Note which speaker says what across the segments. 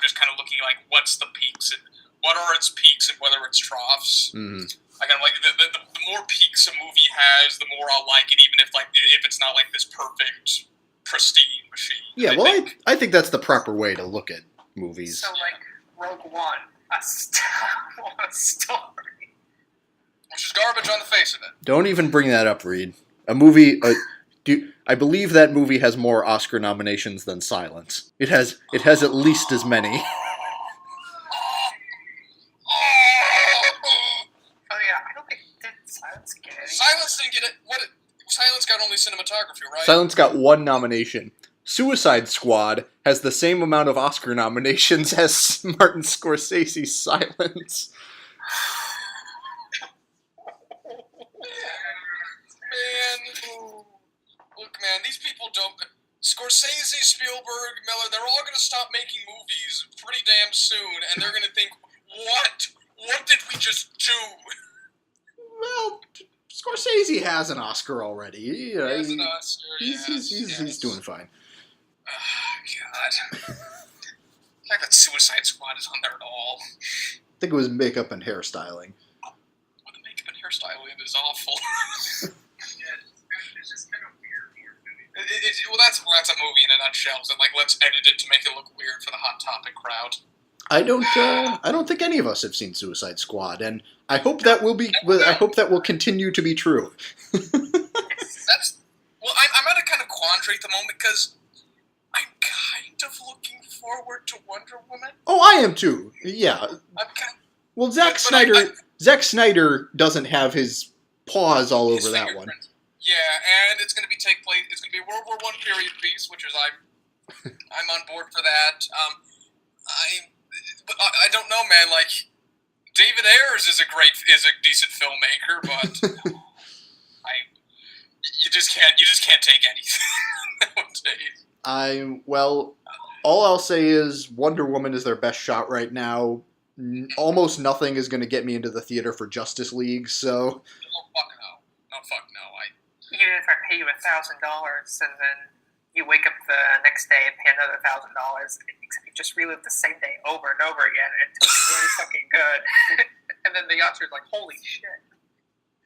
Speaker 1: just kind of looking like what's the peaks and what are its peaks and whether it's troughs.
Speaker 2: Mm-hmm.
Speaker 1: Like I'm like the more peaks a movie has, the more I'll like it, even if it's not like this perfect, pristine machine.
Speaker 2: Yeah, I think that's the proper way to look at movies.
Speaker 3: So like Rogue One, a Star Wars story,
Speaker 1: which is garbage on the face of it.
Speaker 2: Don't even bring that up, Reed. A movie. I believe that movie has more Oscar nominations than Silence. It has at least as many.
Speaker 3: Oh yeah, I don't think Silence get any.
Speaker 1: Silence didn't get it. Silence got only cinematography, right?
Speaker 2: Silence got one nomination. Suicide Squad has the same amount of Oscar nominations as Martin Scorsese's Silence.
Speaker 1: Man, these people don't... Scorsese, Spielberg, Miller, they're all going to stop making movies pretty damn soon, and they're going to think, what? What did we just do?
Speaker 2: Well, Scorsese has an Oscar already. You know,
Speaker 1: he has an Oscar,
Speaker 2: he's doing fine.
Speaker 1: Oh, God. The fact that Suicide Squad is on there at all.
Speaker 2: I think it was makeup and hairstyling.
Speaker 1: Well, the makeup and hairstyling is awful.
Speaker 3: It's just kind of weird.
Speaker 1: Well, that's a movie in a nutshell. So, like, let's edit it to make it look weird for the Hot Topic crowd.
Speaker 2: I don't think any of us have seen Suicide Squad, and I hope that will continue to be true.
Speaker 1: I'm at a kind of quandary at the moment because I'm kind of looking forward to Wonder Woman.
Speaker 2: Oh, I am too. Yeah. Well, Zack Snyder doesn't have his paws all over that one.
Speaker 1: Yeah, and it's going to be It's going to be a World War I period piece, which is I'm on board for that. But I don't know, man. Like David Ayers is a decent filmmaker, but you just can't take anything nowadays.
Speaker 2: All I'll say is Wonder Woman is their best shot right now. Almost nothing is going to get me into the theater for Justice League. So.
Speaker 1: Oh fuck no! Oh fuck no!
Speaker 3: Even if I pay you $1,000 and then you wake up the next day and pay another $1,000, you just relive the same day over and over again until it's really fucking good. And then the Oscar's like, holy shit.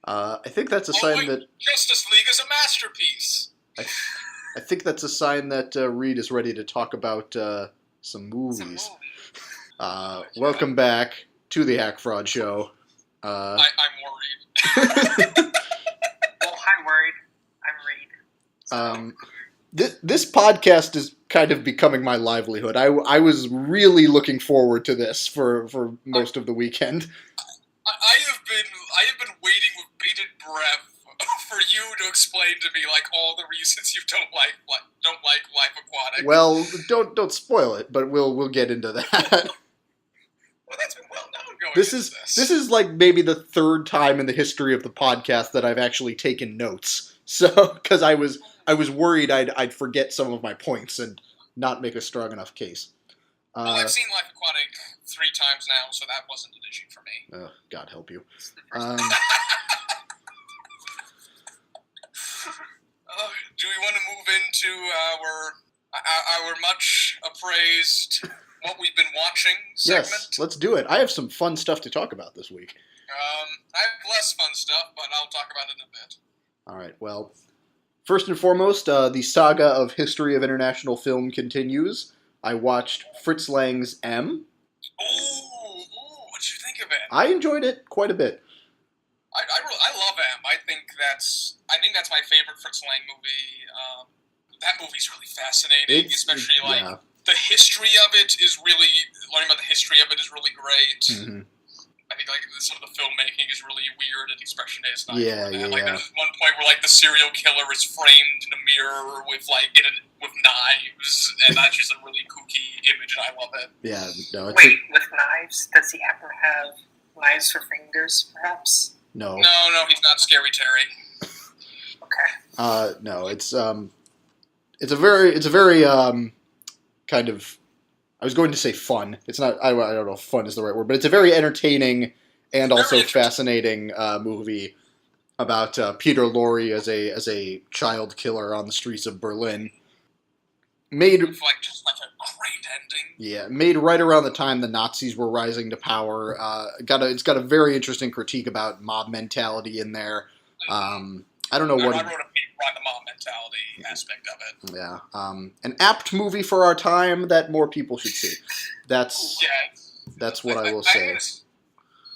Speaker 2: I think that's a sign that
Speaker 1: Justice League is a masterpiece.
Speaker 2: I think that's a sign that Reed is ready to talk about some movies. Welcome back to the Hack Fraud Show.
Speaker 1: I'm worried.
Speaker 3: Well, I'm worried. I'm Reed.
Speaker 2: This podcast is kind of becoming my livelihood. I was really looking forward to this for most of the weekend.
Speaker 1: I have been waiting with bated breath for you to explain to me like all the reasons you don't like Life Aquatic.
Speaker 2: Well, don't spoil it, but we'll get into that.
Speaker 1: Well, that's been well known going
Speaker 2: This
Speaker 1: into
Speaker 2: is like maybe the third time in the history of the podcast that I've actually taken notes. So, because I was worried I'd forget some of my points and not make a strong enough case.
Speaker 1: Well, I've seen Life Aquatic 3 times now, so that wasn't an issue for me.
Speaker 2: God help you.
Speaker 1: Do we want to move into our much appraised what we've been watching segment?
Speaker 2: Yes, let's do it. I have some fun stuff to talk about this week.
Speaker 1: I have less fun stuff, but I'll talk about it in a bit.
Speaker 2: All right, well, first and foremost, the saga of history of international film continues. I watched Fritz Lang's M.
Speaker 1: Ooh, what'd you think of it?
Speaker 2: I enjoyed it quite a bit.
Speaker 1: I love M. I think that's my favorite Fritz Lang movie. That movie's really fascinating, especially the history of it is really learning about the history of it is really great.
Speaker 2: Mm-hmm.
Speaker 1: I think some of the filmmaking is really weird and expressionist.
Speaker 2: Yeah.
Speaker 1: There's one point where the serial killer is framed in a mirror with with knives, and that's just a really kooky image, and I love it.
Speaker 2: Yeah, no.
Speaker 3: Wait, with knives? Does he happen to have knives for fingers, perhaps?
Speaker 2: No.
Speaker 1: No, he's not Scary Terry.
Speaker 3: Okay.
Speaker 2: No, it's a very kind of. I was going to say fun. It's not. I don't know if fun is the right word, but it's a very entertaining and also fascinating movie about Peter Lorre as a child killer on the streets of Berlin. Made
Speaker 1: with just a great ending.
Speaker 2: Yeah, made right around the time the Nazis were rising to power. It's got a very interesting critique about mob mentality in there. I don't know what.
Speaker 1: I wrote a paper on the mob mentality aspect of it.
Speaker 2: Yeah, an apt movie for our time that more people should see. That's what I will say.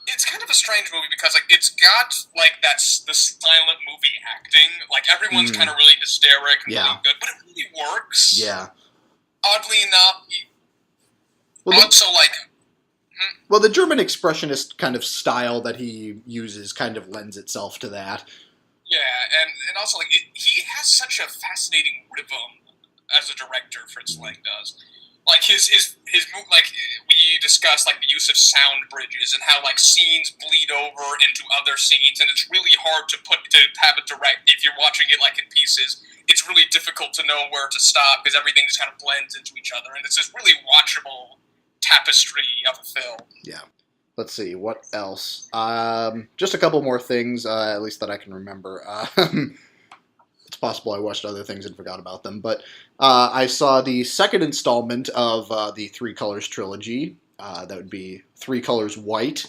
Speaker 1: It's kind of a strange movie because it's got that's the silent movie acting. Everyone's kind of really hysteric and really good, but it really works.
Speaker 2: Yeah.
Speaker 1: Oddly enough, well,
Speaker 2: the German expressionist kind of style that he uses kind of lends itself to that.
Speaker 1: Yeah, and also he has such a fascinating rhythm as a director. Fritz Lang does. His we discussed the use of sound bridges and how scenes bleed over into other scenes, and it's really hard to have it direct if you're watching it in pieces. It's really difficult to know where to stop because everything just kind of blends into each other, and it's this really watchable tapestry of a film.
Speaker 2: Yeah. Let's see, what else? Just a couple more things, at least that I can remember. It's possible I watched other things and forgot about them, but I saw the second installment of the Three Colors trilogy. That would be Three Colors White.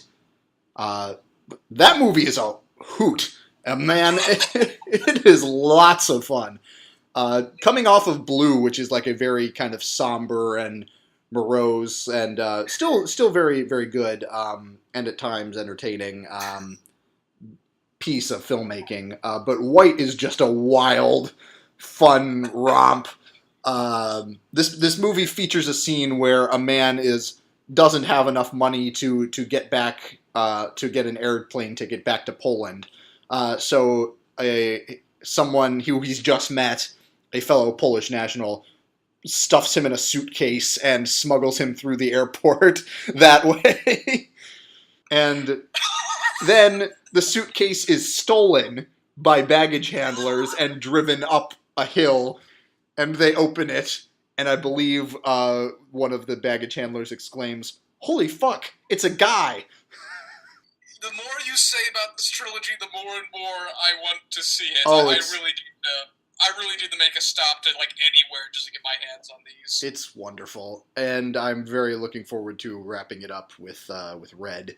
Speaker 2: That movie is a hoot. Man, it is lots of fun. Coming off of Blue, which is a very kind of somber and morose and still very, very good and at times entertaining piece of filmmaking. But White is just a wild, fun romp. This movie features a scene where a man doesn't have enough money to get back to get an airplane ticket back to Poland. So someone who he's just met, a fellow Polish national, stuffs him in a suitcase and smuggles him through the airport that way. And then the suitcase is stolen by baggage handlers and driven up a hill, and they open it, and I believe one of the baggage handlers exclaims, "Holy fuck, it's a guy!"
Speaker 1: The more you say about this trilogy, the more and more I want to see it.
Speaker 2: Oh,
Speaker 1: I really need to make a stop to anywhere just to get my hands on these.
Speaker 2: It's wonderful, and I'm very looking forward to wrapping it up with Red.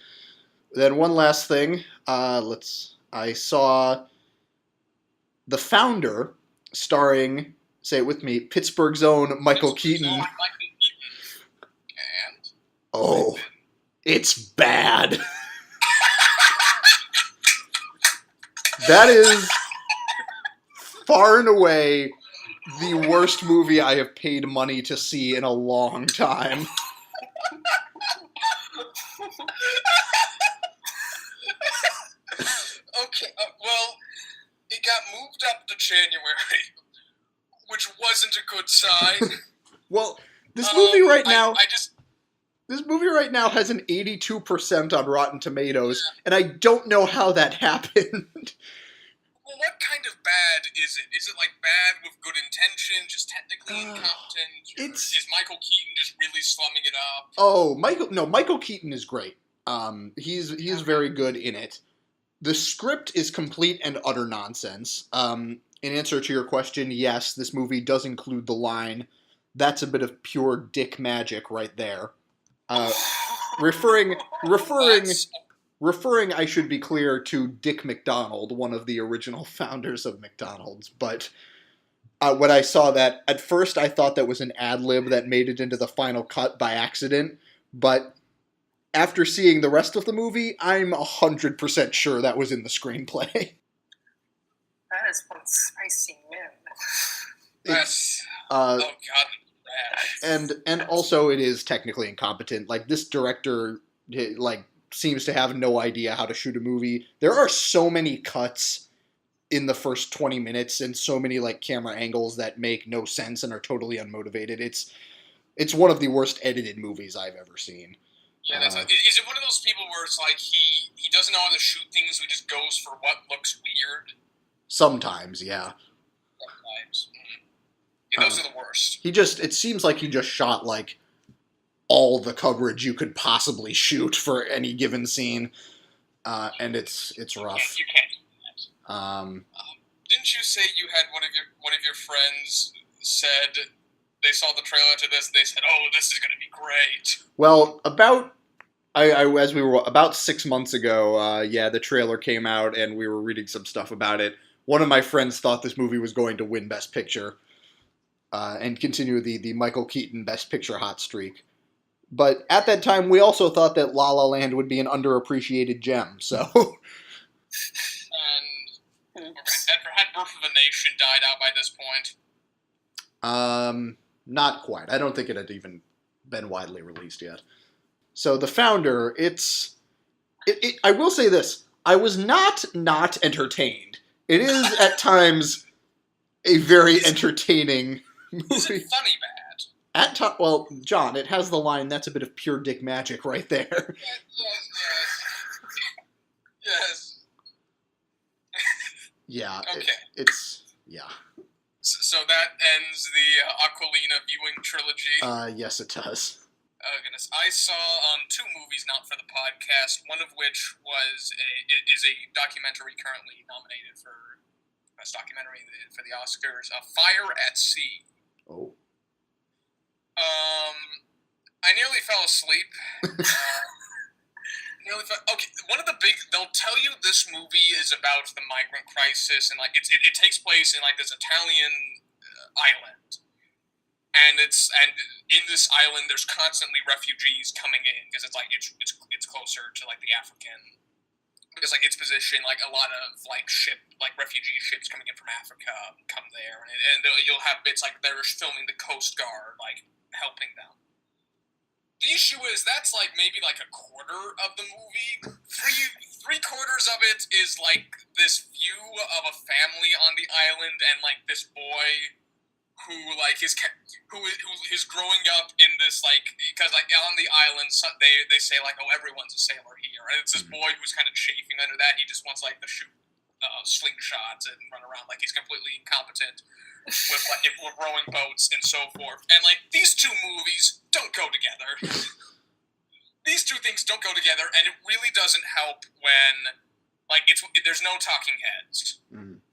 Speaker 2: Then one last thing, I saw The Founder, starring, say it with me, Pittsburgh's own Michael Keaton.
Speaker 1: And?
Speaker 2: Oh, it's bad. That is far and away the worst movie I have paid money to see in a long time.
Speaker 1: Okay, well, it got moved up to January, which wasn't a good sign.
Speaker 2: Well, this movie right now... This movie right now has an 82% on Rotten Tomatoes, and I don't know how that happened.
Speaker 1: Well, what kind of bad is it? Is it bad with good intention, just technically incompetent? Is Michael Keaton just really slumming it up?
Speaker 2: Oh, Michael Keaton is great. He's very good in it. The script is complete and utter nonsense. In answer to your question, yes, this movie does include the line, "That's a bit of pure dick magic right there." Referring, I should be clear, to Dick McDonald, one of the original founders of McDonald's. But when I saw that, at first I thought that was an ad-lib that made it into the final cut by accident. But after seeing the rest of the movie, I'm 100% sure that was in the screenplay.
Speaker 3: That is one spicy man.
Speaker 1: Oh, God.
Speaker 2: And also it is technically incompetent. This director seems to have no idea how to shoot a movie. There are so many cuts in the first 20 minutes and so many camera angles that make no sense and are totally unmotivated. It's one of the worst edited movies I've ever seen.
Speaker 1: Yeah, is it one of those people where it's he doesn't know how to shoot things, so he just goes for what looks weird?
Speaker 2: Sometimes, yeah.
Speaker 1: Sometimes. Yeah, those are the worst.
Speaker 2: It seems like he just shot all the coverage you could possibly shoot for any given scene, and it's rough.
Speaker 1: You can't do that. Didn't you say you had one of your friends said they saw the trailer to this, they said, "Oh, this is going to be great."
Speaker 2: Well, as we were about 6 months ago, the trailer came out and we were reading some stuff about it. One of my friends thought this movie was going to win Best Picture and continue the Michael Keaton Best Picture hot streak. But at that time, we also thought that La La Land would be an underappreciated gem. So,
Speaker 1: and had Birth of a Nation died out by this point?
Speaker 2: not quite. I don't think it had even been widely released yet. So The Founder, I will say this, I was not entertained. It is at times a very entertaining movie.
Speaker 1: Is it funny bad?
Speaker 2: Well, John, it has the line, "That's a bit of pure dick magic right there."
Speaker 1: Yes.
Speaker 2: Yeah.
Speaker 1: Okay.
Speaker 2: Yeah.
Speaker 1: So that ends the Aquilina viewing trilogy.
Speaker 2: Yes, it does.
Speaker 1: Oh goodness! I saw two movies not for the podcast. One of which is a documentary currently nominated for best documentary for the Oscars. Fire at Sea.
Speaker 2: Oh.
Speaker 1: I nearly fell asleep. Okay, one of the they'll tell you this movie is about the migrant crisis, and like it takes place in like this Italian island, and in this island there's constantly refugees coming in because it's closer to like the African, because like its position, like a lot of like refugee ships coming in from Africa come there, and you'll have bits like they're filming the Coast Guard like helping them. The issue is that's like maybe like a quarter of the movie. Three quarters of it is like this view of a family on the island and like this boy who like is growing up in this like, because like on the island they say like, oh, everyone's a sailor here, and it's this boy who's kind of chafing under that. He just wants like to shoot slingshots and run around like he's completely incompetent with rowing boats and so forth. And like these two movies don't go together. These two things don't go together, and it really doesn't help when like there's no talking heads.
Speaker 2: Mm.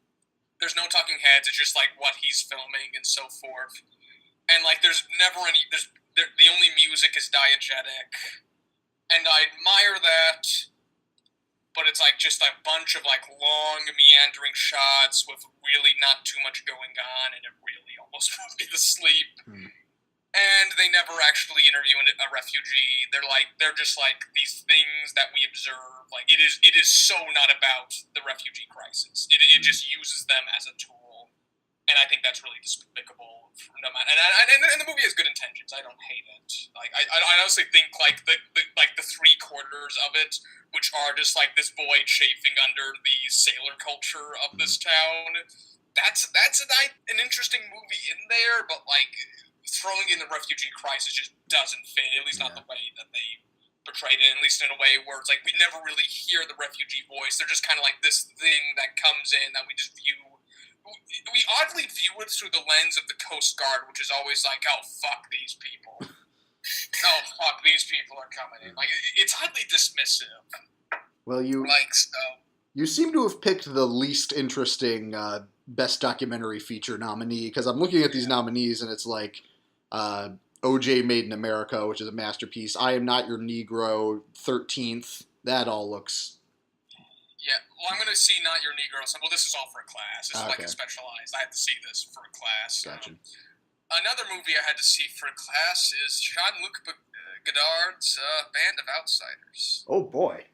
Speaker 1: There's no talking heads. It's just like what he's filming and so forth. And like there's never any. The only music is diegetic, and I admire that. But it's like just a bunch of like long meandering shots with really not too much going on, and it really almost puts me to sleep.
Speaker 2: Mm.
Speaker 1: And they never actually interview a refugee. They're just like these things that we observe. Like it is so not about the refugee crisis. It just uses them as a tool, and I think that's really despicable. And the movie has good intentions. I don't hate it. Like I honestly think like the three quarters of it, which are just like this boy chafing under the sailor culture of this town, that's an interesting movie in there. But like throwing in the refugee crisis just doesn't fit. At least not the way that they portrayed it. At least in a way where it's like we never really hear the refugee voice. They're just kind of like this thing that comes in that we just view. We oddly view it through the lens of the Coast Guard, which is always like, oh, fuck these people. Oh, fuck, these people are coming in. Like, it's oddly dismissive.
Speaker 2: Well, you seem to have picked the least interesting Best Documentary Feature nominee, because I'm looking at these nominees, and it's like O.J. Made in America, which is a masterpiece, I Am Not Your Negro, 13th. That all looks...
Speaker 1: Yeah, well, I'm going to see Not Your Negro. Well, this is all for a class. This is like a specialized. I had to see this for a class.
Speaker 2: Gotcha.
Speaker 1: Another movie I had to see for a class is Jean-Luc Godard's Band of Outsiders.
Speaker 2: Oh, boy.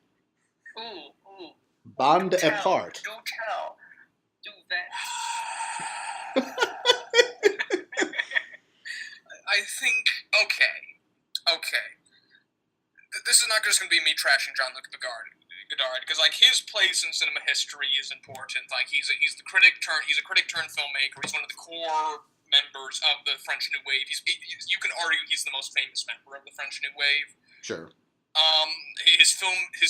Speaker 3: Ooh.
Speaker 2: Bande apart.
Speaker 3: Do tell. Do that.
Speaker 1: I think, okay. This is not just going to be me trashing Jean-Luc Godard, because like his place in cinema history is important. Like he's a critic turned filmmaker. He's one of the core members of the French New Wave. You can argue he's the most famous member of the French New Wave.
Speaker 2: Sure.
Speaker 1: His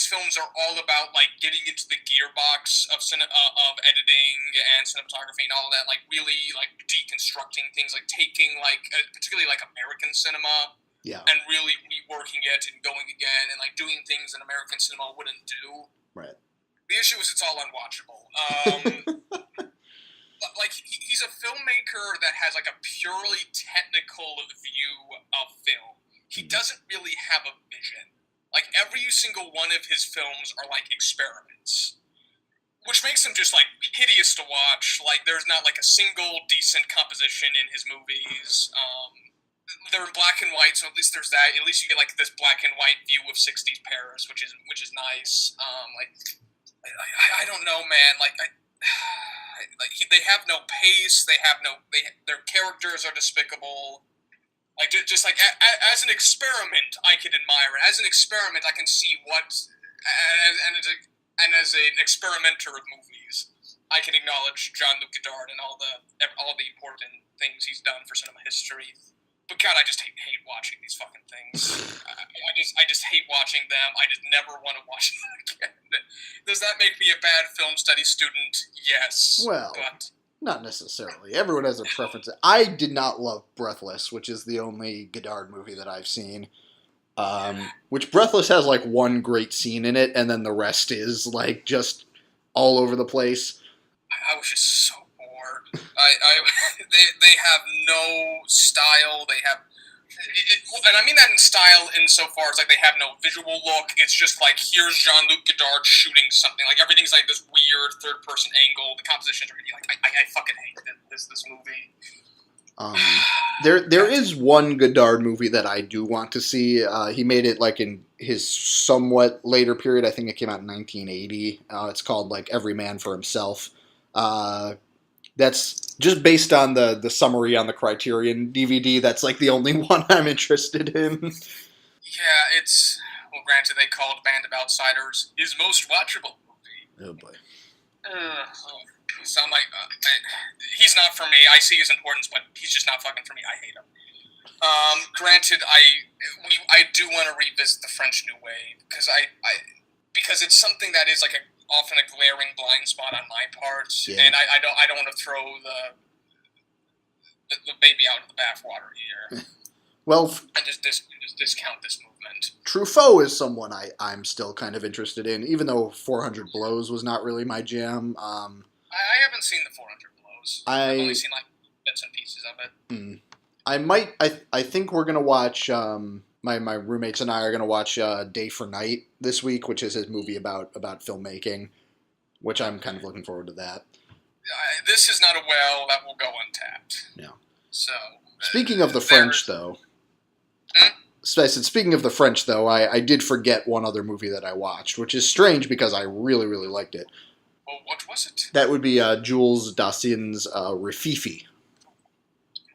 Speaker 1: films are all about like getting into the gearbox of editing and cinematography and all that. Like really like deconstructing things, like taking like particularly like American cinema.
Speaker 2: Yeah.
Speaker 1: And really reworking it and going again and like doing things that American cinema wouldn't do.
Speaker 2: Right.
Speaker 1: The issue is it's all unwatchable. like he's a filmmaker that has like a purely technical view of film. He doesn't really have a vision. Like every single one of his films are like experiments, which makes them just like hideous to watch. Like there's not like a single decent composition in his movies. They're in black and white, so at least there's that. At least you get like this black and white view of '60s Paris, which is nice. I don't know, man. They have no pace. Their characters are despicable. Like just like as an experiment, I can admire it. As an experiment, I can see what, and as an experimenter of movies, I can acknowledge Jean-Luc Godard and all the important things he's done for cinema history. But God, I just hate watching these fucking things. I just hate watching them. I just never want to watch them again. Does that make me a bad film study student? Yes.
Speaker 2: Well,
Speaker 1: but
Speaker 2: not necessarily. Everyone has a preference. I did not love Breathless, which is the only Godard movie that I've seen. Which Breathless has like one great scene in it, and then the rest is like just all over the place.
Speaker 1: I was just so bored. They have no style. They have, and I mean that in style insofar as like they have no visual look. It's just like here's Jean-Luc Godard shooting something. Like everything's like this weird third-person angle. The compositions are really like I fucking hate this movie.
Speaker 2: There is one Godard movie that I do want to see. He made it like in his somewhat later period. I think it came out in 1980. It's called like Every Man for Himself. That's just based on the summary on the Criterion DVD. That's like the only one I'm interested in.
Speaker 1: Yeah, it's, well, granted, they called Band of Outsiders his most watchable movie.
Speaker 2: Oh boy.
Speaker 1: So I'm like, he's not for me. I see his importance, but he's just not fucking for me. I hate him. Granted, I do want to revisit the French New Wave because it's something that is like often a glaring blind spot on my part, and I don't want to throw the baby out of the bathwater here.
Speaker 2: Well,
Speaker 1: and just discount this movement.
Speaker 2: Truffaut is someone I'm still kind of interested in, even though 400 Blows was not really my jam.
Speaker 1: I haven't seen the 400 Blows. I've only seen like bits and pieces of it.
Speaker 2: I think we're gonna watch. My roommates and I are gonna watch Day for Night this week, which is his movie about filmmaking, which I'm kind of looking forward to that.
Speaker 1: This is not a well that will go untapped.
Speaker 2: Yeah.
Speaker 1: So.
Speaker 2: Speaking of the French, though. I said, speaking of the French, though, I did forget one other movie that I watched, which is strange because I really, really liked it.
Speaker 1: Well, what was it?
Speaker 2: That would be Jules Dassin's Rififi.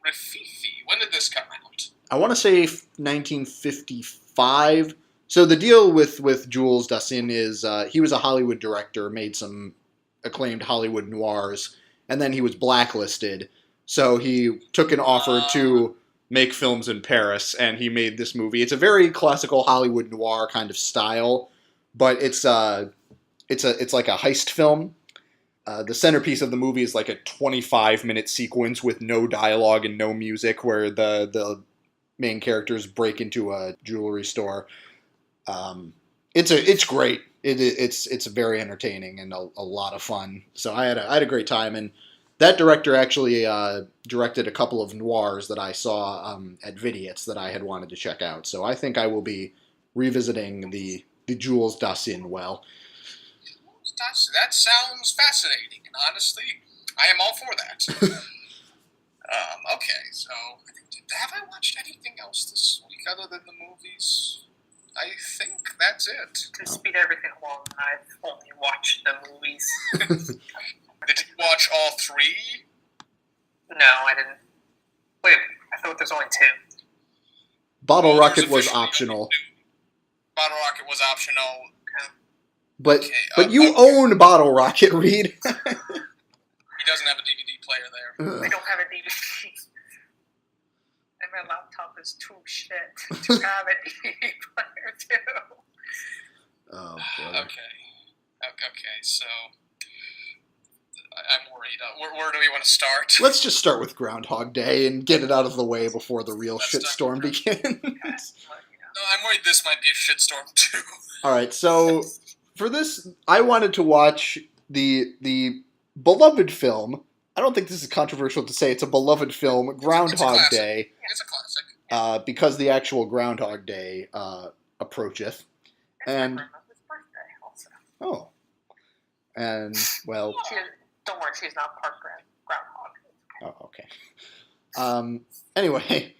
Speaker 1: Rififi? When did this come out?
Speaker 2: I want to say 1955. So the deal with Jules Dassin is he was a Hollywood director, made some acclaimed Hollywood noirs, and then he was blacklisted. So he took an offer to make films in Paris, and he made this movie. It's a very classical Hollywood noir kind of style, but it's like a heist film. The centerpiece of the movie is like a 25-minute sequence with no dialogue and no music, where the main characters break into a jewelry store. It's great. It's very entertaining and a lot of fun. So I had a great time, and that director actually directed a couple of noirs that I saw at Vidiots that I had wanted to check out. So I think I will be revisiting the Jules Dassin well.
Speaker 1: That sounds fascinating, and honestly, I am all for that. Okay, so have I watched anything else this week other than the movies? I think that's it.
Speaker 3: To speed everything along, I've only watched the movies.
Speaker 1: Did you watch all three?
Speaker 3: No, I didn't. Wait, I thought there's only two.
Speaker 2: Bottle Rocket was optional.
Speaker 1: Bottle Rocket was optional.
Speaker 2: But
Speaker 1: okay,
Speaker 2: but you own Bottle Rocket, Reed.
Speaker 1: He doesn't have a DVD player there.
Speaker 3: I don't have a DVD. And my laptop is too shit to have a DVD player too.
Speaker 2: Oh, boy.
Speaker 1: Okay, so I'm worried. Where do we want to start?
Speaker 2: Let's just start with Groundhog Day and get it out of the way before the real shitstorm begins.
Speaker 1: No, I'm worried this might be a shitstorm too.
Speaker 2: All right, so for this, I wanted to watch the beloved film I don't think this is controversial to say it's a beloved film, Groundhog Day.
Speaker 1: It's a classic.
Speaker 2: Because the actual Groundhog Day approacheth. And
Speaker 3: his birthday also.
Speaker 2: Oh. And, well...
Speaker 3: Don't worry, she's not part Groundhog.
Speaker 2: Oh, okay. Anyway,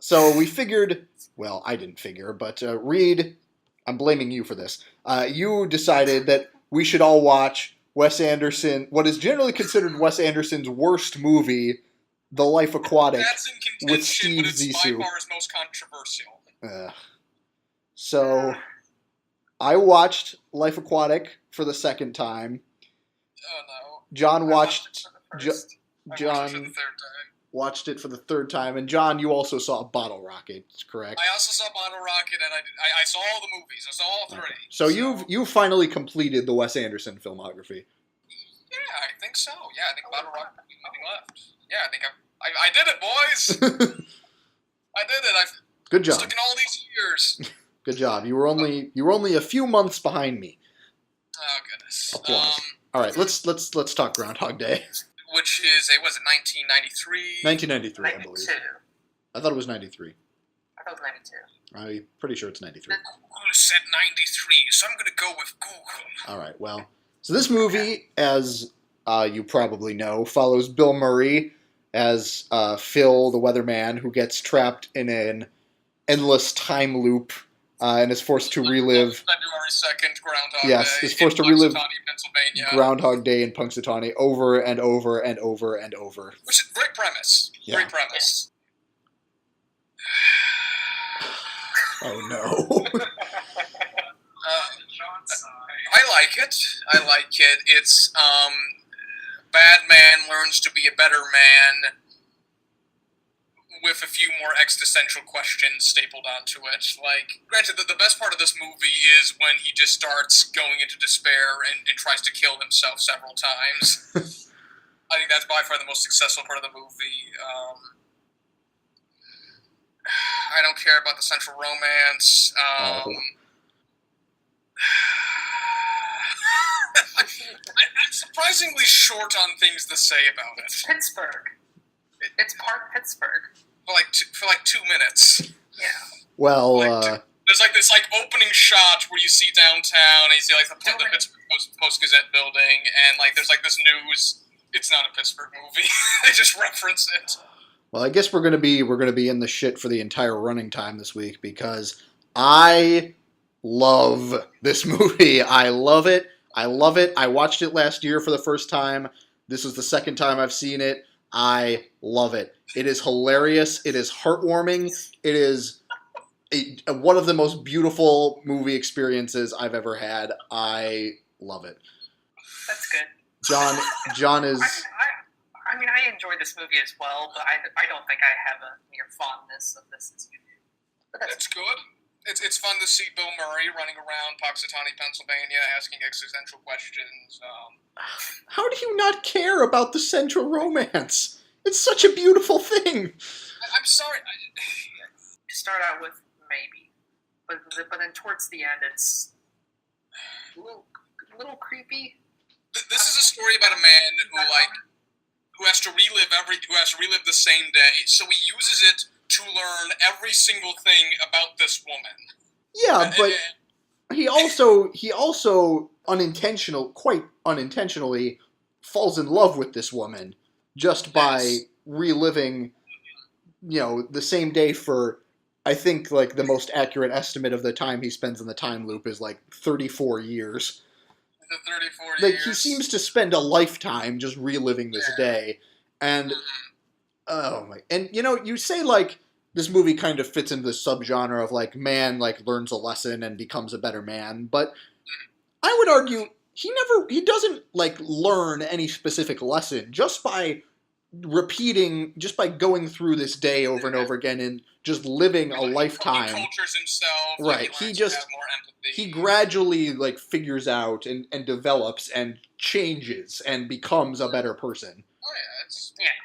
Speaker 2: so we figured... Well, I didn't figure, but Reed, I'm blaming you for this. You decided that we should all watch Wes Anderson, what is generally considered Wes Anderson's worst movie, The Life Aquatic,
Speaker 1: That's in contention,
Speaker 2: with Steve
Speaker 1: but it's
Speaker 2: Zissou.
Speaker 1: by far his most controversial.
Speaker 2: So, I watched Life Aquatic for the second time.
Speaker 1: Oh no.
Speaker 2: John watched...
Speaker 1: I watched it for the
Speaker 2: John
Speaker 1: third time.
Speaker 2: watched it for the third time, and John, you also saw Bottle Rocket, correct?
Speaker 1: I also saw Bottle Rocket, and I saw all the movies. I saw all three.
Speaker 2: Okay. So you've finally completed the Wes Anderson filmography.
Speaker 1: Yeah, I think so. Yeah, I think Bottle Rocket will be nothing left. Yeah, I think I did it, boys. I did it.
Speaker 2: Good job.
Speaker 1: Stuck in all these years.
Speaker 2: Good job. You were only a few months behind me.
Speaker 1: Oh goodness.
Speaker 2: Applause. All right, let's talk Groundhog Day.
Speaker 1: Which is was it 1993?
Speaker 2: 1993, I believe.
Speaker 3: 92.
Speaker 2: I thought it was 93.
Speaker 3: I thought it was 92.
Speaker 2: I'm pretty sure it's 93.
Speaker 1: Google said 93, so I'm going to go with Google.
Speaker 2: All right, well, so this movie, as you probably know, follows Bill Murray as Phil, the weatherman, who gets trapped in an endless time loop and is forced to relive...
Speaker 1: February 2nd, Groundhog Day.
Speaker 2: Yes, is forced to relive
Speaker 1: Pennsylvania.
Speaker 2: Groundhog Day in Punxsutawney over and over and over and over.
Speaker 1: Which is a great premise.
Speaker 2: Yeah.
Speaker 1: Great premise.
Speaker 2: Oh no.
Speaker 1: I like it. It's bad man learns to be a better man with a few more existential questions stapled onto it. Like, granted, the best part of this movie is when he just starts going into despair and tries to kill himself several times. I think that's by far the most successful part of the movie. I don't care about the central romance. I'm surprisingly short on things to say about it.
Speaker 3: Pittsburgh. It's part Pittsburgh.
Speaker 1: For like 2 minutes.
Speaker 3: Yeah.
Speaker 2: Well,
Speaker 1: there's this opening shot where you see downtown and you see the Pittsburgh Post-Gazette building, and there's this news. It's not a Pittsburgh movie. They just reference it.
Speaker 2: Well, I guess we're gonna be in the shit for the entire running time this week because I love this movie. I love it. I watched it last year for the first time. This was the second time I've seen it. I love it. It is hilarious. It is heartwarming. It is one of the most beautiful movie experiences I've ever had. I love it.
Speaker 3: That's good.
Speaker 2: John is...
Speaker 3: I mean, I enjoy this movie as well, but I don't think I have a near fondness of this as you do. But
Speaker 1: that's good. It's fun to see Bill Murray running around Punxsutawney, Pennsylvania, asking existential questions.
Speaker 2: How do you not care about the central romance? It's such a beautiful thing.
Speaker 1: I'm sorry.
Speaker 3: You start out with maybe, but then towards the end, it's a little creepy.
Speaker 1: This is a story about a man who has to relive the same day, so he uses it to learn every single thing about this woman.
Speaker 2: Yeah, but he also quite unintentionally falls in love with this woman just by reliving, the same day for, I think, the most accurate estimate of the time he spends in the time loop is 34 years.
Speaker 1: The 34 years.
Speaker 2: He seems to spend a lifetime just reliving this day. And, oh my, and you say this movie kind of fits into the subgenre of man learns a lesson and becomes a better man, but I would argue he doesn't learn any specific lesson just by going through this day over and over again and just living a lifetime.
Speaker 1: He cultures himself.
Speaker 2: Right. He gradually figures out and develops and changes and becomes a better person.
Speaker 1: Oh yeah,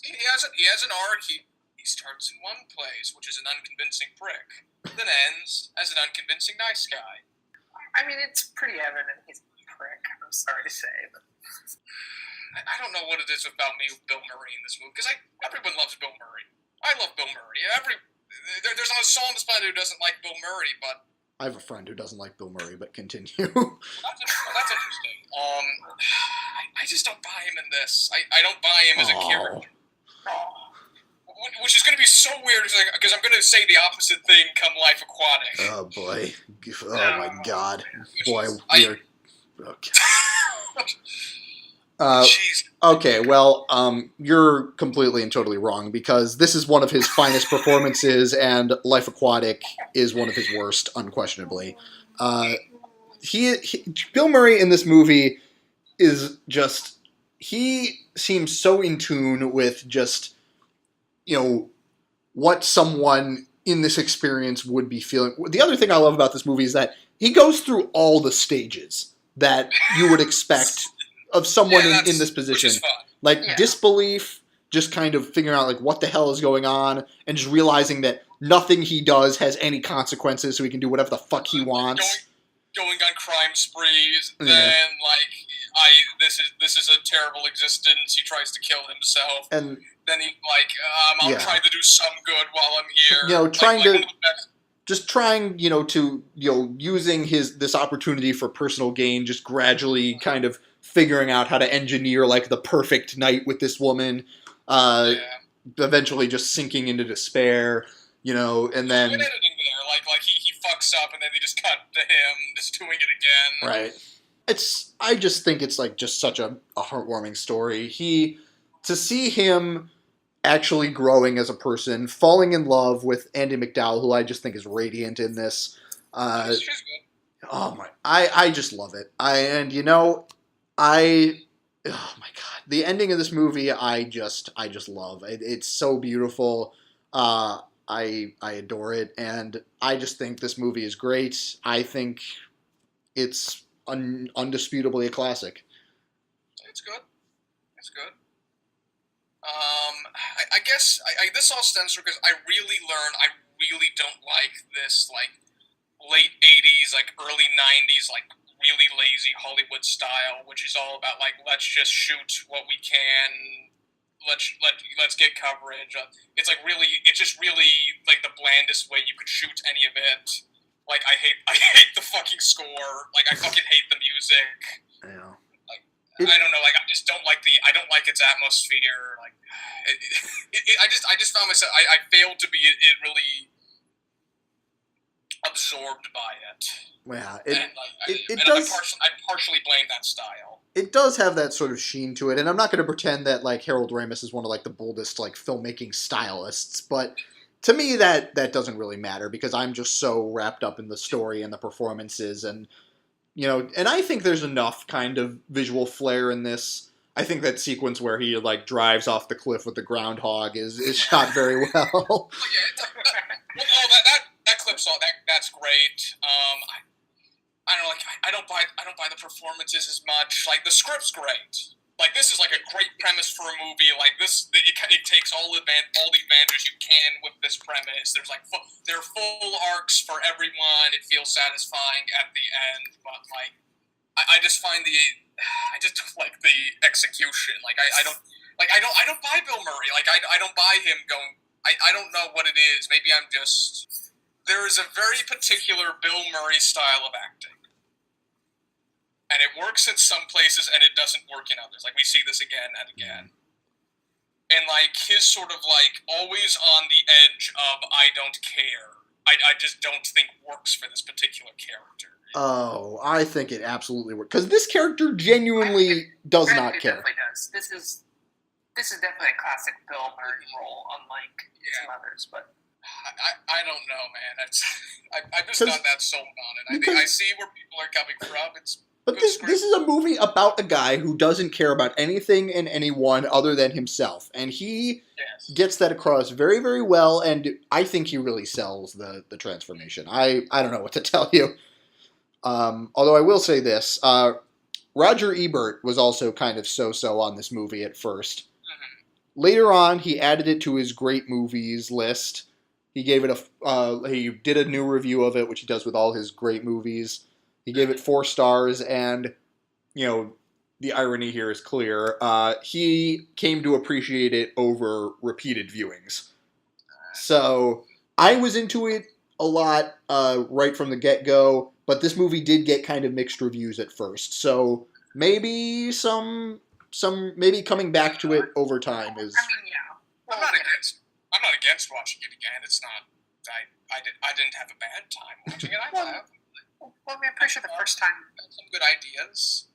Speaker 1: he has an arc. He starts in one place, which is an unconvincing prick, then ends as an unconvincing nice guy.
Speaker 3: I mean, it's pretty evident he's a prick. I'm sorry to say. But
Speaker 1: I don't know what it is about me with Bill Murray in this movie, because everyone loves Bill Murray. I love Bill Murray. There's not a soul on this planet who doesn't like Bill Murray, but...
Speaker 2: I have a friend who doesn't like Bill Murray, but continue.
Speaker 1: That's interesting. I just don't buy him in this. I don't buy him as a character. Which is going to be so weird, because I'm going to say the opposite thing come Life Aquatic.
Speaker 2: Oh, boy. Oh, my God. Boy, we are... Okay. Okay, well, you're completely and totally wrong, because this is one of his finest performances, and Life Aquatic is one of his worst, unquestionably. Bill Murray in this movie is just... He seems so in tune with just, what someone in this experience would be feeling. The other thing I love about this movie is that he goes through all the stages that you would expect of someone in this position. Like disbelief, just kind of figuring out like what the hell is going on, and just realizing that nothing he does has any consequences, so he can do whatever the fuck he wants.
Speaker 1: Going on crime sprees, then this is a terrible existence. He tries to kill himself, and then he I'll try to do some good while I'm here. Using this opportunity for personal gain, just gradually kind of figuring out how to engineer like the perfect night with this woman, eventually just sinking into despair, and then editing there, he fucks up and then they just cut to him just doing it again.
Speaker 2: Right. I just think it's like just such a heartwarming story. To see him actually growing as a person, falling in love with Andie MacDowell, who I just think is radiant in this.
Speaker 1: She's good.
Speaker 2: Oh my! I just love it. Oh my God, the ending of this movie, I just love. It's so beautiful. I adore it, and I just think this movie is great. I think it's undisputably a classic.
Speaker 1: It's good. It's good. I guess this all stems from because I really don't like this late 80s, early 90s, really lazy Hollywood style, which is all about let's just shoot what we can, let's get coverage. It's just really the blandest way you could shoot any of it. I hate the fucking score. I fucking hate the music.
Speaker 2: Yeah.
Speaker 1: I don't know. I just don't like I don't like its atmosphere. I just found myself. I failed to be really absorbed by it.
Speaker 2: Yeah,
Speaker 1: I partially blame that style.
Speaker 2: It does have that sort of sheen to it, and I'm not going to pretend that Harold Ramis is one of the boldest filmmaking stylists, but to me that doesn't really matter because I'm just so wrapped up in the story and the performances, and and I think there's enough kind of visual flair in this. I think that sequence where he drives off the cliff with the groundhog is shot very well. That
Speaker 1: clip's all that's great. I don't buy the performances as much. The script's great. This is a great premise for a movie. It takes all the advantage you can with this premise. There's there are full arcs for everyone. It feels satisfying at the end, but I just find I just don't like the execution. I don't buy Bill Murray. I don't buy him going. I don't know what it is. Maybe I'm just. There is a very particular Bill Murray style of acting. And it works in some places, and it doesn't work in others. We see this again and again. And, his sort of, always on the edge of I don't care, I just don't think works for this particular character.
Speaker 2: Oh, I think it absolutely works. Because this character genuinely does not care.
Speaker 3: It definitely does. This is definitely a classic Bill Murray role, unlike some others, but...
Speaker 1: I don't know, man. I'm just not that sold on it. I see where people are coming from.
Speaker 2: But this is a movie about a guy who doesn't care about anything and anyone other than himself. And he gets that across very, very well, and I think he really sells the transformation. I don't know what to tell you. Although I will say this. Roger Ebert was also kind of so-so on this movie at first. Mm-hmm. Later on, he added it to his great movies list. He gave it he did a new review of it, which he does with all his great movies. He gave it 4 stars, and the irony here is clear. He came to appreciate it over repeated viewings. So I was into it a lot right from the get-go, but this movie did get kind of mixed reviews at first. So maybe maybe coming back to it over time is.
Speaker 3: I mean, yeah.
Speaker 1: I'm not against watching it again. It's not. I didn't have a bad time watching it. I laughed.
Speaker 3: Well, I mean, I'm pretty sure the first time.
Speaker 1: Some good ideas.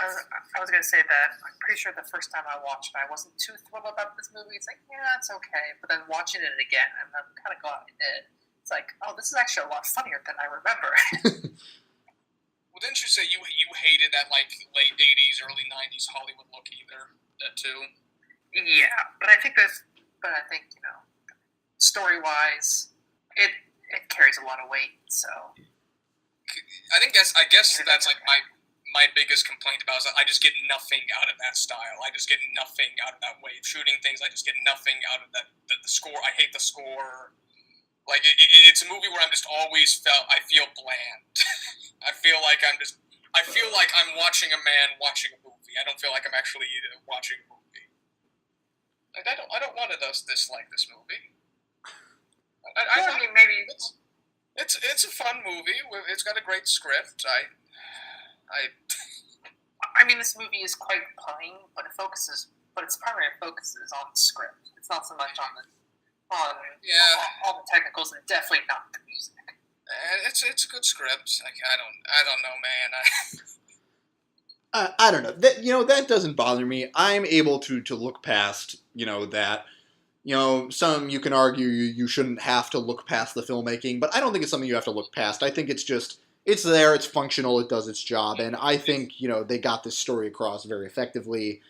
Speaker 3: I was going to say that I'm pretty sure the first time I watched it, I wasn't too thrilled about this movie. It's like, yeah, it's okay. But then watching it again, I'm kind of glad I did. It's like, oh, this is actually a lot funnier than I remember.
Speaker 1: Well, didn't you say you hated that late 80s, early 90s Hollywood look either? That too?
Speaker 3: Yeah, but I think story-wise, it carries a lot of weight, so.
Speaker 1: I guess that's like my biggest complaint about it is that I just get nothing out of that style. I just get nothing out of that way of shooting things. I just get nothing out of that. The score, I hate the score. Like, it's a movie where I feel bland. I feel like I'm watching a man watching a movie. I don't feel like I'm actually watching a movie. Like, I don't want to dislike this movie.
Speaker 3: I mean, maybe
Speaker 1: it's a fun movie. It's got a great script.
Speaker 3: I mean, this movie is quite plain, but its primary focus is on the script. It's not so much on all the technicals, and definitely not the music.
Speaker 2: It's
Speaker 1: a good script. Like, I don't know, man.
Speaker 2: I don't know. That doesn't bother me. I'm able to look past that. Some you can argue you shouldn't have to look past the filmmaking, but I don't think it's something you have to look past. I think it's just. It's there, it's functional, it does its job, and I think, they got this story across very effectively.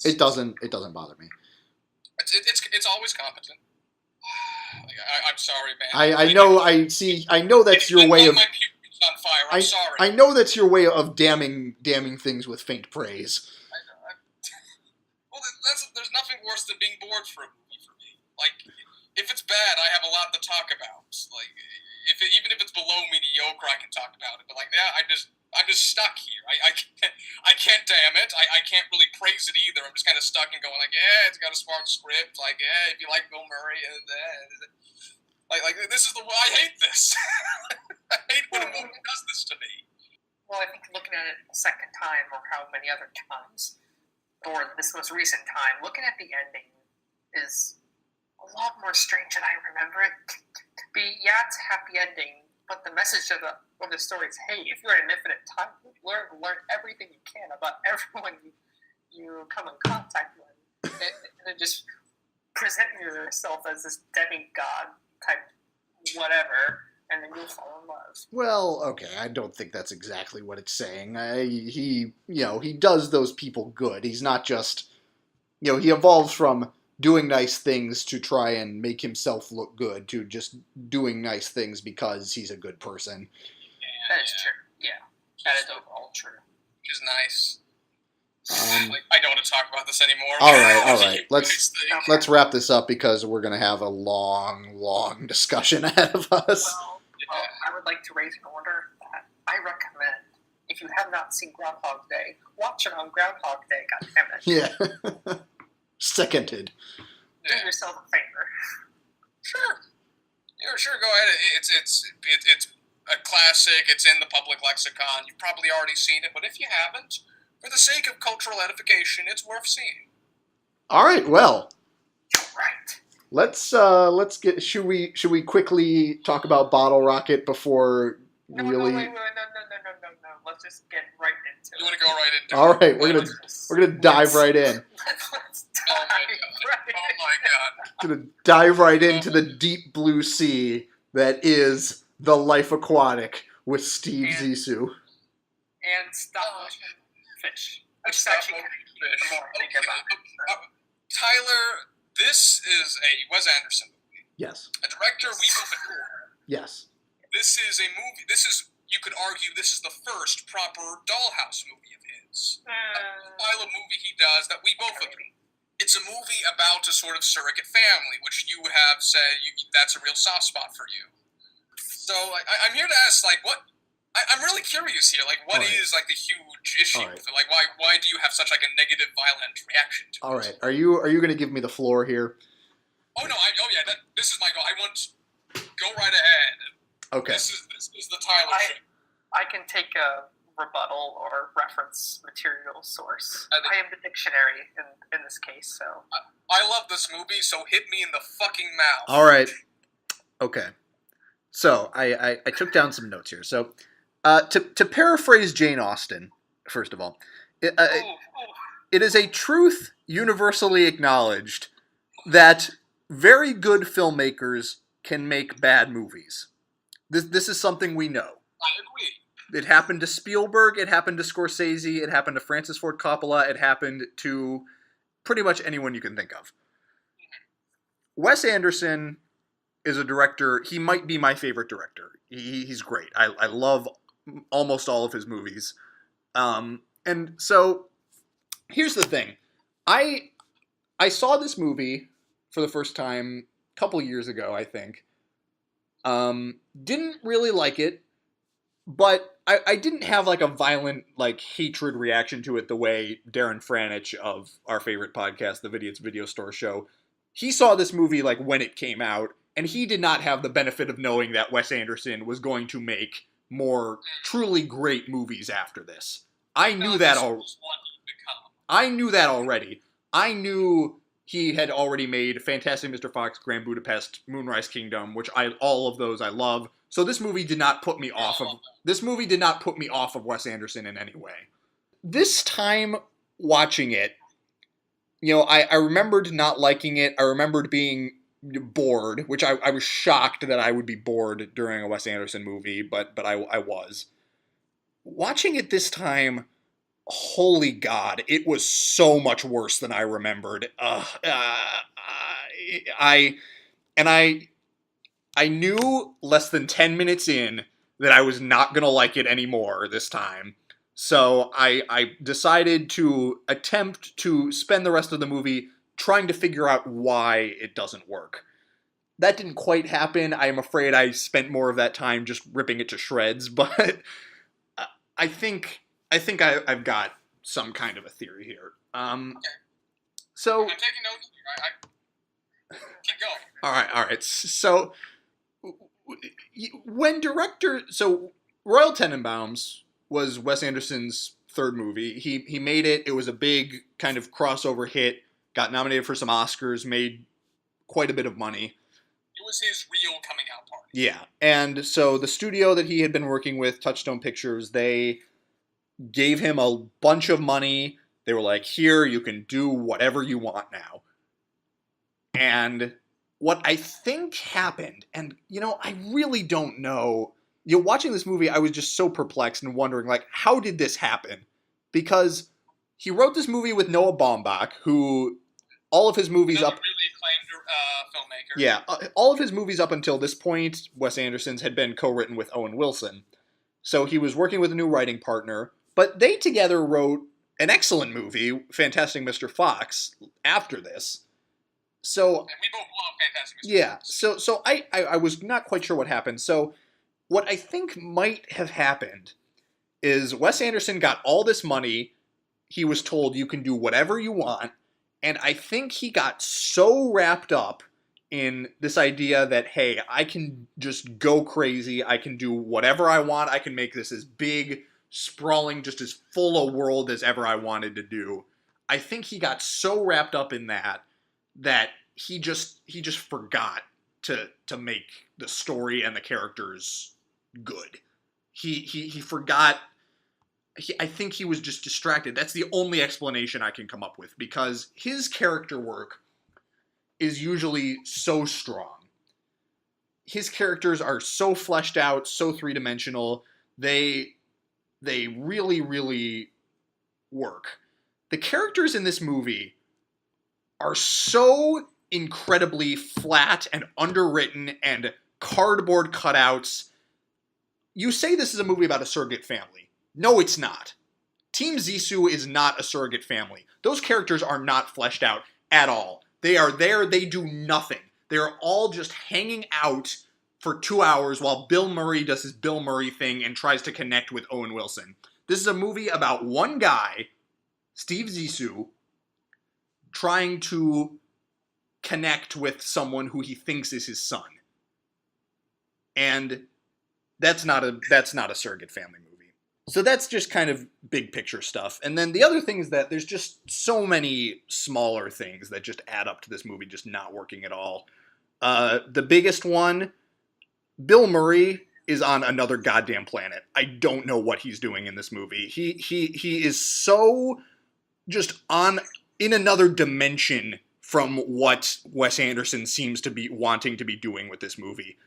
Speaker 2: Yeah, it doesn't bother me.
Speaker 1: It's always competent. I'm sorry, man.
Speaker 2: I know that's your way of.
Speaker 1: My puberty's on fire. I'm sorry.
Speaker 2: I know that's your way of damning things with faint praise.
Speaker 1: Well, there's nothing worse than being bored for a movie for me. Like, if it's bad, I have a lot to talk about. Like. Even if it's below mediocre, I can talk about it. But like, yeah, I'm just stuck here. I can't damn it. I can't really praise it either. I'm just kind of stuck and going like, yeah, it's got a smart script. Like, yeah, if you like Bill Murray, like this is I hate this. I hate when a movie does this to me.
Speaker 3: Well, I think looking at it a second time, or how many other times, or this most recent time, looking at the ending is a lot more strange than I remember it to be. Yeah, it's a happy ending, but the message of the story is, hey, if you're in an infinite time, learn everything you can about everyone you come in contact with, and then just present yourself as this demigod type whatever, and then you'll fall in love.
Speaker 2: Well, okay, I don't think that's exactly what it's saying. He does those people good. He's not just, he evolves from doing nice things to try and make himself look good, to just doing nice things because he's a good person.
Speaker 3: Yeah, that is true. Yeah, that is overall true.
Speaker 1: Which is nice. I don't want to talk about this anymore.
Speaker 2: All right. Let's wrap this up because we're going to have a long discussion ahead of us.
Speaker 3: Well, I would like to raise an order that I recommend, if you have not seen Groundhog Day, watch it on Groundhog Day, goddammit.
Speaker 2: Yeah. Seconded.
Speaker 3: Do yourself a favor.
Speaker 1: Sure. Yeah, sure, go ahead. It's a classic. It's in the public lexicon. You've probably already seen it, but if you haven't, for the sake of cultural edification, it's worth seeing.
Speaker 2: All right, well.
Speaker 3: Right.
Speaker 2: Let's get. Should we quickly talk about Bottle Rocket before
Speaker 3: No, wait, no. Let's just get right into it.
Speaker 1: You want to go right into
Speaker 2: it? All right, we're gonna dive right in.
Speaker 3: Let's
Speaker 1: Oh my god.
Speaker 2: Gonna dive right into the deep blue sea that is the Life Aquatic with Steve Zissou.
Speaker 3: And stop fish. Which is actually kind of the more I think about it.
Speaker 1: Tyler, this is a Wes Anderson movie.
Speaker 2: Yes.
Speaker 1: A director we both adore.
Speaker 2: Yes.
Speaker 1: This is a movie. You could argue, this is the first proper Dollhouse movie of his. The style of movie he does that we both adore. It's a movie about a sort of surrogate family, which you have said that's a real soft spot for you. So I'm here to ask, what? I'm really curious here. Like, what is like the huge issue with it? Like, why do you have such like a negative, violent reaction to it?
Speaker 2: All right, are you going to give me the floor here?
Speaker 1: Oh no! This is my goal. I want go right ahead.
Speaker 2: Okay.
Speaker 1: This is the Tyler show.
Speaker 3: I can take a rebuttal or reference material source. I am the dictionary in this case, so.
Speaker 1: I love this movie, so hit me in the fucking mouth.
Speaker 2: All right. Okay. So I took down some notes here. So to paraphrase Jane Austen, first of all, it is a truth universally acknowledged that very good filmmakers can make bad movies. This is something we know.
Speaker 1: I agree.
Speaker 2: It happened to Spielberg, it happened to Scorsese, it happened to Francis Ford Coppola, it happened to pretty much anyone you can think of. Wes Anderson is a director, he might be my favorite director. He's great. I love almost all of his movies. And so, here's the thing. I saw this movie for the first time a couple years ago, I think. Didn't really like it, but I didn't have like a violent like hatred reaction to it the way Darren Franich of our favorite podcast, the Vidiots Video Store Show. He saw this movie like when it came out, and he did not have the benefit of knowing that Wes Anderson was going to make more truly great movies after this. I knew that already. I knew that already. I knew he had already made Fantastic Mr. Fox, Grand Budapest, Moonrise Kingdom, which all of those I love. So this movie did not put me off of Wes Anderson in any way. This time watching it, you know, I remembered not liking it. I remembered being bored, which I was shocked that I would be bored during a Wes Anderson movie, but I was. Watching it this time, holy God, it was so much worse than I remembered. I knew less than 10 minutes in that I was not going to like it anymore this time. So I decided to attempt to spend the rest of the movie trying to figure out why it doesn't work. That didn't quite happen. I'm afraid I spent more of that time just ripping it to shreds, but I think I've got some kind of a theory here.
Speaker 1: Okay.
Speaker 2: So
Speaker 1: I'm taking notes. Keep going.
Speaker 2: All right. So Royal Tenenbaums was Wes Anderson's third movie. He made it. It was a big kind of crossover hit. Got nominated for some Oscars. Made quite a bit of money.
Speaker 1: It was his real coming out party.
Speaker 2: Yeah, and so the studio that he had been working with, Touchstone Pictures, they gave him a bunch of money. They were like, here, you can do whatever you want now. And what I think happened, and, you know, I really don't know. You know, watching this movie, I was just so perplexed and wondering, like, how did this happen? Because he wrote this movie with Noah Baumbach, who all of his movies
Speaker 1: really acclaimed filmmaker.
Speaker 2: Yeah, all of his movies up until this point, Wes Anderson's, had been co-written with Owen Wilson. So he was working with a new writing partner, but they together wrote an excellent movie, Fantastic Mr. Fox, after this. So,
Speaker 1: and we both love Fantastic Mr.
Speaker 2: Yeah,
Speaker 1: Fox.
Speaker 2: so I was not quite sure what happened. So what I think might have happened is Wes Anderson got all this money. He was told you can do whatever you want. And I think he got so wrapped up in this idea that, hey, I can just go crazy. I can do whatever I want. I can make this as big, sprawling, just as full a world as ever I wanted to do. I think he got so wrapped up in that he just forgot to make the story and the characters good. He forgot. I think he was just distracted. That's the only explanation I can come up with, because his character work is usually so strong. His characters are so fleshed out, so three-dimensional. They really, really work. The characters in this movie are so incredibly flat and underwritten and cardboard cutouts. You say this is a movie about a surrogate family. No, it's not. Team Zissou is not a surrogate family. Those characters are not fleshed out at all. They are there, they do nothing. They are all just hanging out for 2 hours while Bill Murray does his Bill Murray thing and tries to connect with Owen Wilson. This is a movie about one guy, Steve Zissou, trying to connect with someone who he thinks is his son. And that's not a surrogate family movie. So that's just kind of big picture stuff. And then the other thing is that there's just so many smaller things that just add up to this movie just not working at all. The biggest one, Bill Murray is on another goddamn planet. I don't know what he's doing in this movie. He is so just in another dimension from what Wes Anderson seems to be wanting to be doing with this movie.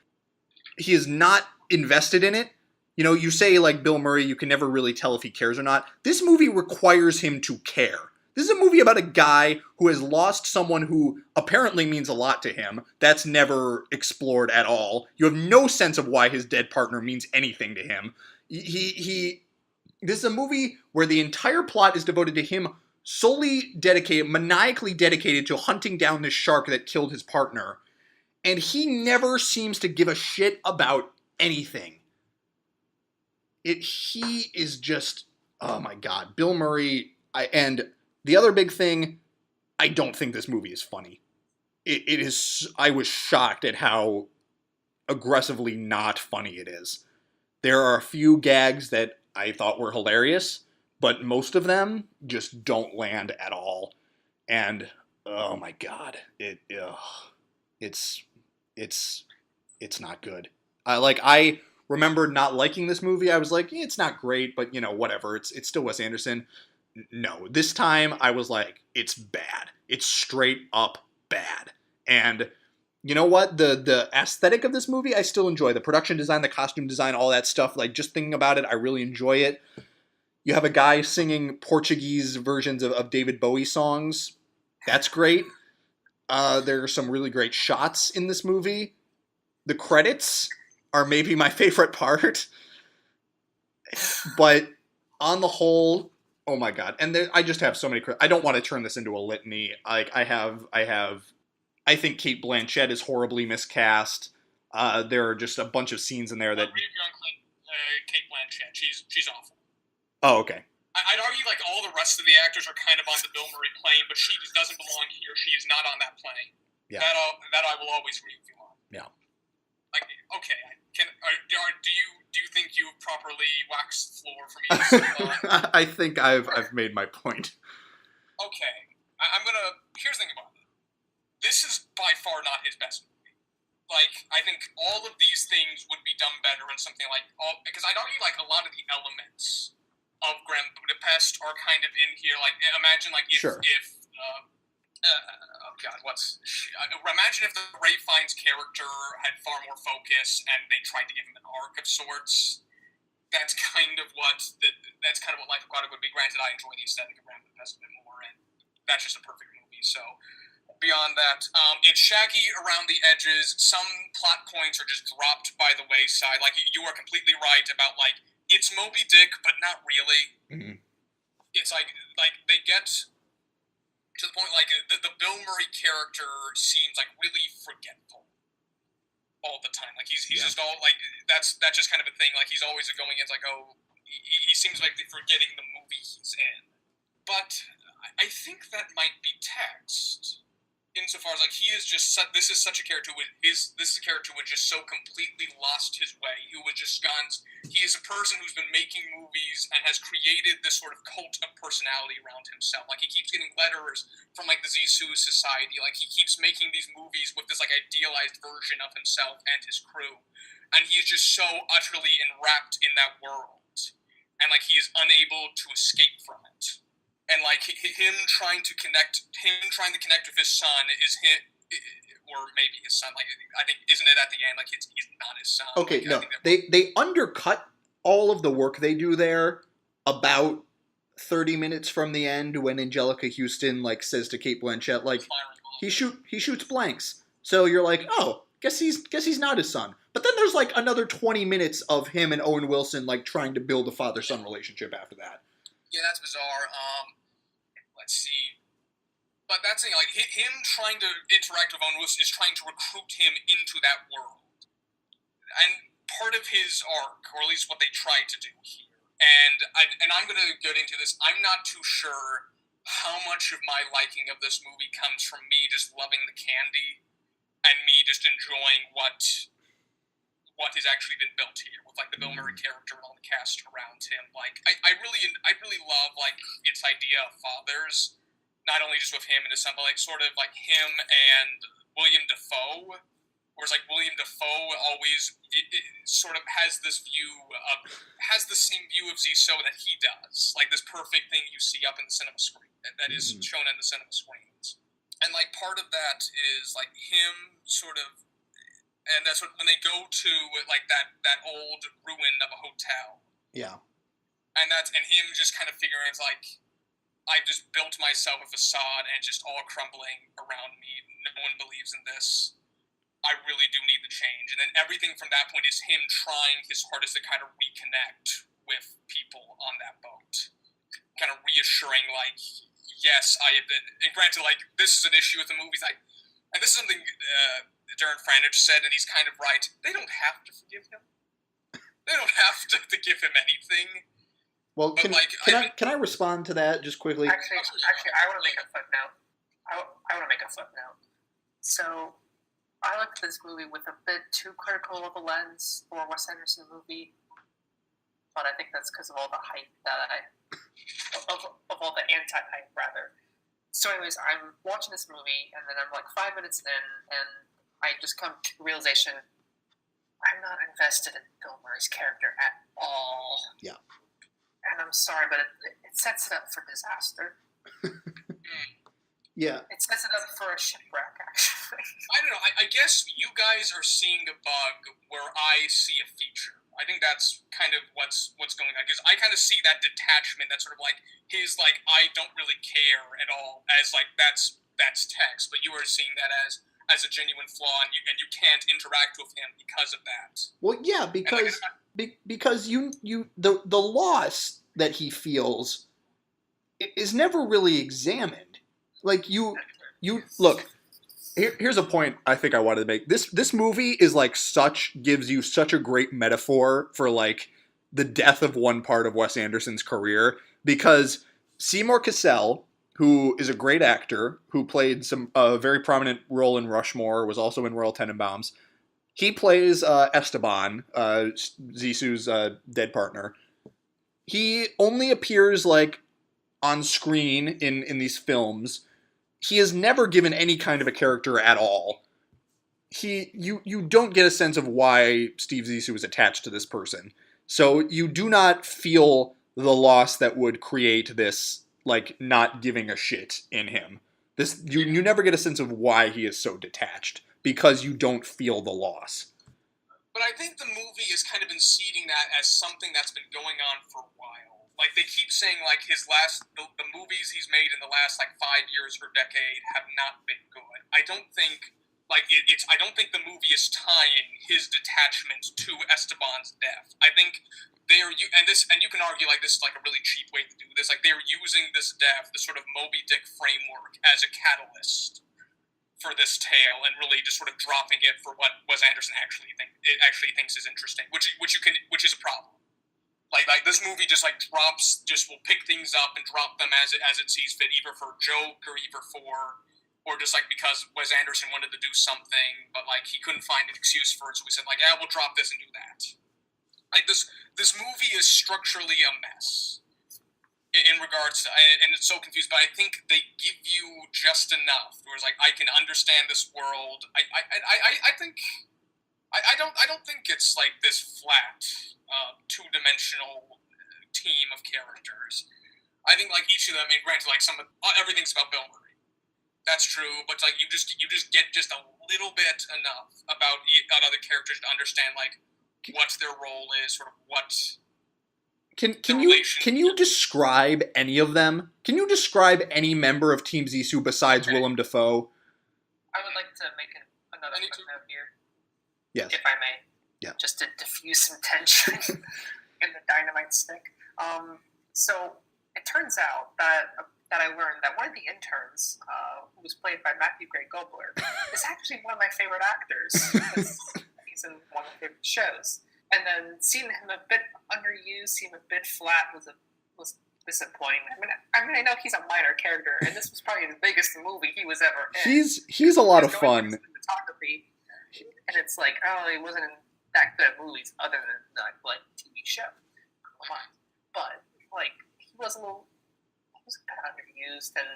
Speaker 2: He is not invested in it. You know, you say, like, Bill Murray, you can never really tell if he cares or not. This movie requires him to care. This is a movie about a guy who has lost someone who apparently means a lot to him. That's never explored at all. You have no sense of why his dead partner means anything to him. This is a movie where the entire plot is devoted to him solely maniacally dedicated to hunting down this shark that killed his partner. And he never seems to give a shit about anything. He is just, oh my God, Bill Murray. And the other big thing, I don't think this movie is funny. It is. I was shocked at how aggressively not funny it is. There are a few gags that I thought were hilarious, but most of them just don't land at all. And oh my God, it's not good. I remember not liking this movie. I was like, it's not great, but whatever. It's still Wes Anderson. No, this time I was like, it's bad. It's straight up bad. And you know what? The aesthetic of this movie, I still enjoy. The production design, the costume design, all that stuff. Like, just thinking about it, I really enjoy it. You have a guy singing Portuguese versions of David Bowie songs. That's great. There are some really great shots in this movie. The credits are maybe my favorite part. But on the whole, oh my God. And I just have so many. I don't want to turn this into a litany. Like, I think Cate Blanchett is horribly miscast. There are just a bunch of scenes in there that.
Speaker 1: Cate Blanchett. She's awful.
Speaker 2: Oh, okay.
Speaker 1: I'd argue like all the rest of the actors are kind of on the Bill Murray plane, but she just doesn't belong here. She is not on that plane. Yeah. That I will always agree with you on.
Speaker 2: Yeah.
Speaker 1: Like, okay, do you think you've properly waxed the floor for me?
Speaker 2: I think I've made my point.
Speaker 1: Okay, here's the thing about it. This is by far not his best movie. Like, I think all of these things would be done better in something like because I'd argue like a lot of the elements of Grand Budapest are kind of in here. Like, imagine like if imagine if the Ray Fiennes character had far more focus and they tried to give him an arc of sorts. That's kind of what Life Aquatic would be. Granted, I enjoy the aesthetic of Grand Budapest a bit more, and that's just a perfect movie. So beyond that, it's shaggy around the edges. Some plot points are just dropped by the wayside. Like, you are completely right about like it's Moby Dick, but not really.
Speaker 2: Mm-hmm.
Speaker 1: It's like they get to the point like the Bill Murray character seems like really forgetful all the time. Like he's just all like that's just kind of a thing. Like he's always going in like he seems like forgetting the movie he's in. But I think that might be text. Insofar as like he is just this is such a character this is a character who just so completely lost his way. Who was just gone. He is a person who's been making movies and has created this sort of cult of personality around himself. Like he keeps getting letters from like the Zissou Society. Like he keeps making these movies with this like idealized version of himself and his crew, and he is just so utterly enwrapped in that world, and like he is unable to escape from it. And like him trying to connect with his son is him, or maybe his son. Like I think, isn't it at the end? Like he's not his son.
Speaker 2: Okay,
Speaker 1: like,
Speaker 2: no, they undercut all of the work they do there about 30 minutes from the end when Angelica Houston like says to Cate Blanchett like he shoots blanks. So you're like, oh, guess he's not his son. But then there's like another 20 minutes of him and Owen Wilson like trying to build a father-son relationship after that.
Speaker 1: Yeah, that's bizarre. Let's see. But that's the thing, like, him trying to interact with Owen Wilson is trying to recruit him into that world. part of his arc, or at least what they tried to do here, and I'm going to get into this, I'm not too sure how much of my liking of this movie comes from me just loving the candy and me just enjoying what has actually been built here with like the Bill Murray character and all the cast around him. Like I really love like its idea of fathers, not only just with him and his son, but like sort of like him and William Dafoe. Whereas like William Dafoe always sort of has the same view of Zissou that he does, like this perfect thing you see up in the cinema screen that is shown in the cinema screens, and like part of that is like him sort of, and that's when they go to like that old ruin of a hotel, and him just kind of figuring it's like, I just built myself a facade and just all crumbling around me. No one believes in this. I really do need the change. And then everything from that point is him trying his hardest to kind of reconnect with people on that boat. Kind of reassuring, like, yes, I have been... And granted, like, this is an issue with the movies. And this is something Darren Franich said, and he's kind of right. They don't have to forgive him. They don't have to give him anything.
Speaker 2: Well, can I respond to that just quickly?
Speaker 3: Actually, I want to make a footnote. I want to make a footnote. So... I looked at this movie with a bit too critical of a lens for a Wes Anderson movie, but I think that's because of all the hype of all the anti-hype, rather. So anyways, I'm watching this movie, and then I'm like 5 minutes in, and I just come to the realization, I'm not invested in Bill Murray's character at all.
Speaker 2: Yeah.
Speaker 3: And I'm sorry, but it sets it up for disaster.
Speaker 2: Yeah.
Speaker 3: It sets it up for a shipwreck, actually.
Speaker 1: I don't know. I guess you guys are seeing a bug where I see a feature. I think that's kind of what's going on. Because I kind of see that detachment, that sort of like his like, I don't really care at all, as like that's text. But you are seeing that as a genuine flaw, and you can't interact with him because of that.
Speaker 2: Well, yeah, because the loss that he feels is never really examined. Like you look. Here's a point I think I wanted to make. This movie is like gives you such a great metaphor for like the death of one part of Wes Anderson's career, because Seymour Cassel, who is a great actor, who played a very prominent role in Rushmore, was also in Royal Tenenbaums. He plays Esteban, Zissou's dead partner. He only appears like on screen in these films. He is never given any kind of a character at all. You don't get a sense of why Steve Zissou is attached to this person. So you do not feel the loss that would create this, like, not giving a shit in him. You never get a sense of why he is so detached, because you don't feel the loss.
Speaker 1: But I think the movie has kind of been seeding that as something that's been going on for a while. Like, they keep saying, like, the movies he's made in the last, like, 5 years or decade have not been good. I don't think, like, I don't think the movie is tying his detachment to Esteban's death. I think and you can argue, like, this is, like, a really cheap way to do this. Like, they're using this death, this sort of Moby Dick framework, as a catalyst for this tale, and really just sort of dropping it for what Wes Anderson actually thinks is interesting, which is a problem. Like this movie just like will pick things up and drop them as it sees fit, either for a joke or or just like because Wes Anderson wanted to do something, but like he couldn't find an excuse for it, so we said like, yeah, we'll drop this and do that. Like this movie is structurally a mess in regards to, and it's so confused, but I think they give you just enough. Whereas like I can understand this world. I don't think it's like this flat, two-dimensional team of characters. I think like each of them, I mean, granted, like everything's about Bill Murray. That's true, but like you just get just a little bit enough about other characters to understand like what their role is, sort of what.
Speaker 2: Can you describe any of them? Can you describe any member of Team Zissou besides Willem Dafoe?
Speaker 3: I would like to make another footnote here.
Speaker 2: Yes.
Speaker 3: If I may.
Speaker 2: Yeah.
Speaker 3: Just to diffuse some tension in the dynamite stick. So it turns out that I learned that one of the interns, who was played by Matthew Gray Gobler, is actually one of my favorite actors. He's movies and one of my favorite shows. And then seeing him a bit underused, seeing him a bit flat was disappointing. I mean, I know he's a minor character, and this was probably the biggest movie he was ever in.
Speaker 2: He's a lot of fun.
Speaker 3: Cinematography, and it's like, oh, he wasn't in that good at movies other than like TV show. Come on, but like he was a bit underused, and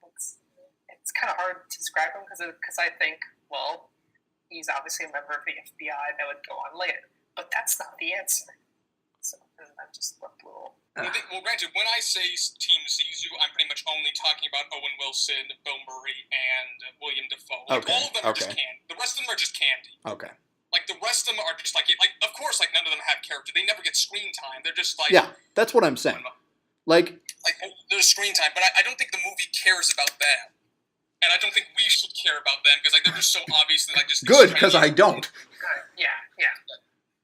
Speaker 3: it's kind of hard to describe him because I think, well, he's obviously a member of the FBI that would go on later. But that's not the answer. So I'm just left a little...
Speaker 1: Well, granted, when I say Team Zissou, I'm pretty much only talking about Owen Wilson, Bill Murray, and William Dafoe. Like, all of them are just candy. The rest of them are just candy.
Speaker 2: Okay.
Speaker 1: Like, the rest of them are just like, of course, like, none of them have character. They never get screen time. They're just like...
Speaker 2: Yeah, that's what I'm saying. Like
Speaker 1: there's screen time, but I don't think the movie cares about them. And I don't think we should care about them, because, like, they're just so obviously, like, just...
Speaker 2: Good, because I don't.
Speaker 3: Yeah.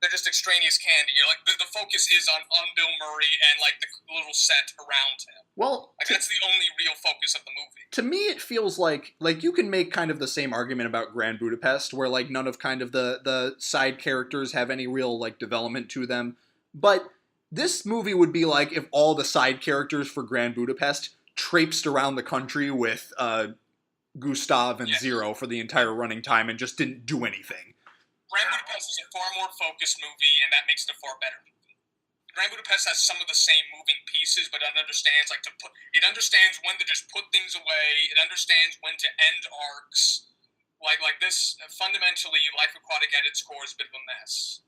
Speaker 1: They're just extraneous candy. You're like, the focus is on Bill Murray and, like, the little set around him.
Speaker 2: Well,
Speaker 1: like, that's the only real focus of the movie.
Speaker 2: To me, it feels like you can make kind of the same argument about Grand Budapest, where, like, none of kind of the side characters have any real, like, development to them. But this movie would be like if all the side characters for Grand Budapest traipsed around the country with Gustav and Zero for the entire running time and just didn't do anything.
Speaker 1: Grand Budapest is a far more focused movie, and that makes it a far better movie. Grand Budapest has some of the same moving pieces, but it understands it understands when to just put things away. It understands when to end arcs. Like this, fundamentally, Life Aquatic at its core is a bit of a mess.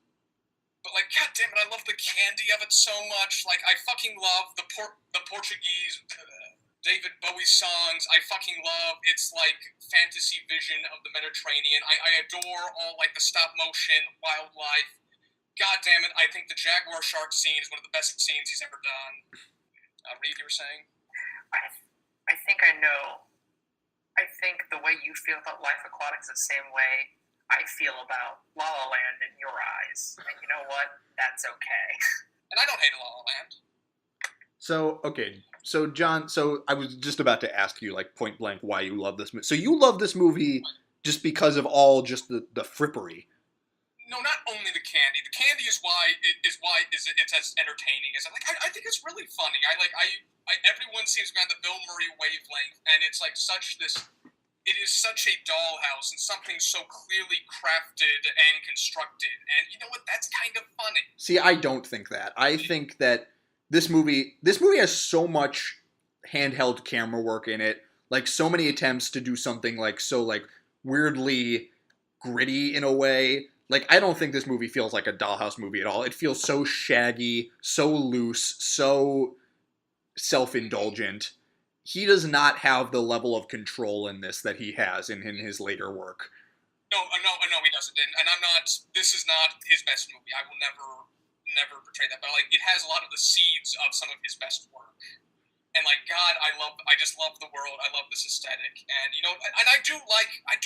Speaker 1: But, like, God damn it, I love the candy of it so much. Like, I fucking love the Portuguese David Bowie songs. I fucking love its, like, fantasy vision of the Mediterranean. I adore all, like, the stop-motion wildlife. God damn it, I think the jaguar shark scene is one of the best scenes he's ever done. Reed, you were saying?
Speaker 3: I think I know. I think the way you feel about Life Aquatic is the same way I feel about La La Land in your eyes. And you know what? That's okay.
Speaker 1: And I don't hate La La Land.
Speaker 2: So, okay. So, John, I was just about to ask you, like, point blank, why you love this movie. So you love this movie just because of all just the frippery.
Speaker 1: No, not only the candy. The candy is why it's as entertaining as I think it's really funny. Everyone seems to be on the Bill Murray wavelength, and it's like it is such a dollhouse and something so clearly crafted and constructed. And you know what? That's kind of funny.
Speaker 2: See, I don't think that. I think that this movie has so much handheld camera work in it, like so many attempts to do something like so like weirdly gritty in a way. Like, I don't think this movie feels like a dollhouse movie at all. It feels so shaggy, so loose, so self-indulgent. He does not have the level of control in this that he has in his later work.
Speaker 1: No, he doesn't. And I'm not. This is not his best movie. I will never portray that. But like, it has a lot of the seeds of some of his best work. And like, God, I just love the world. I love this aesthetic, and you know, and I do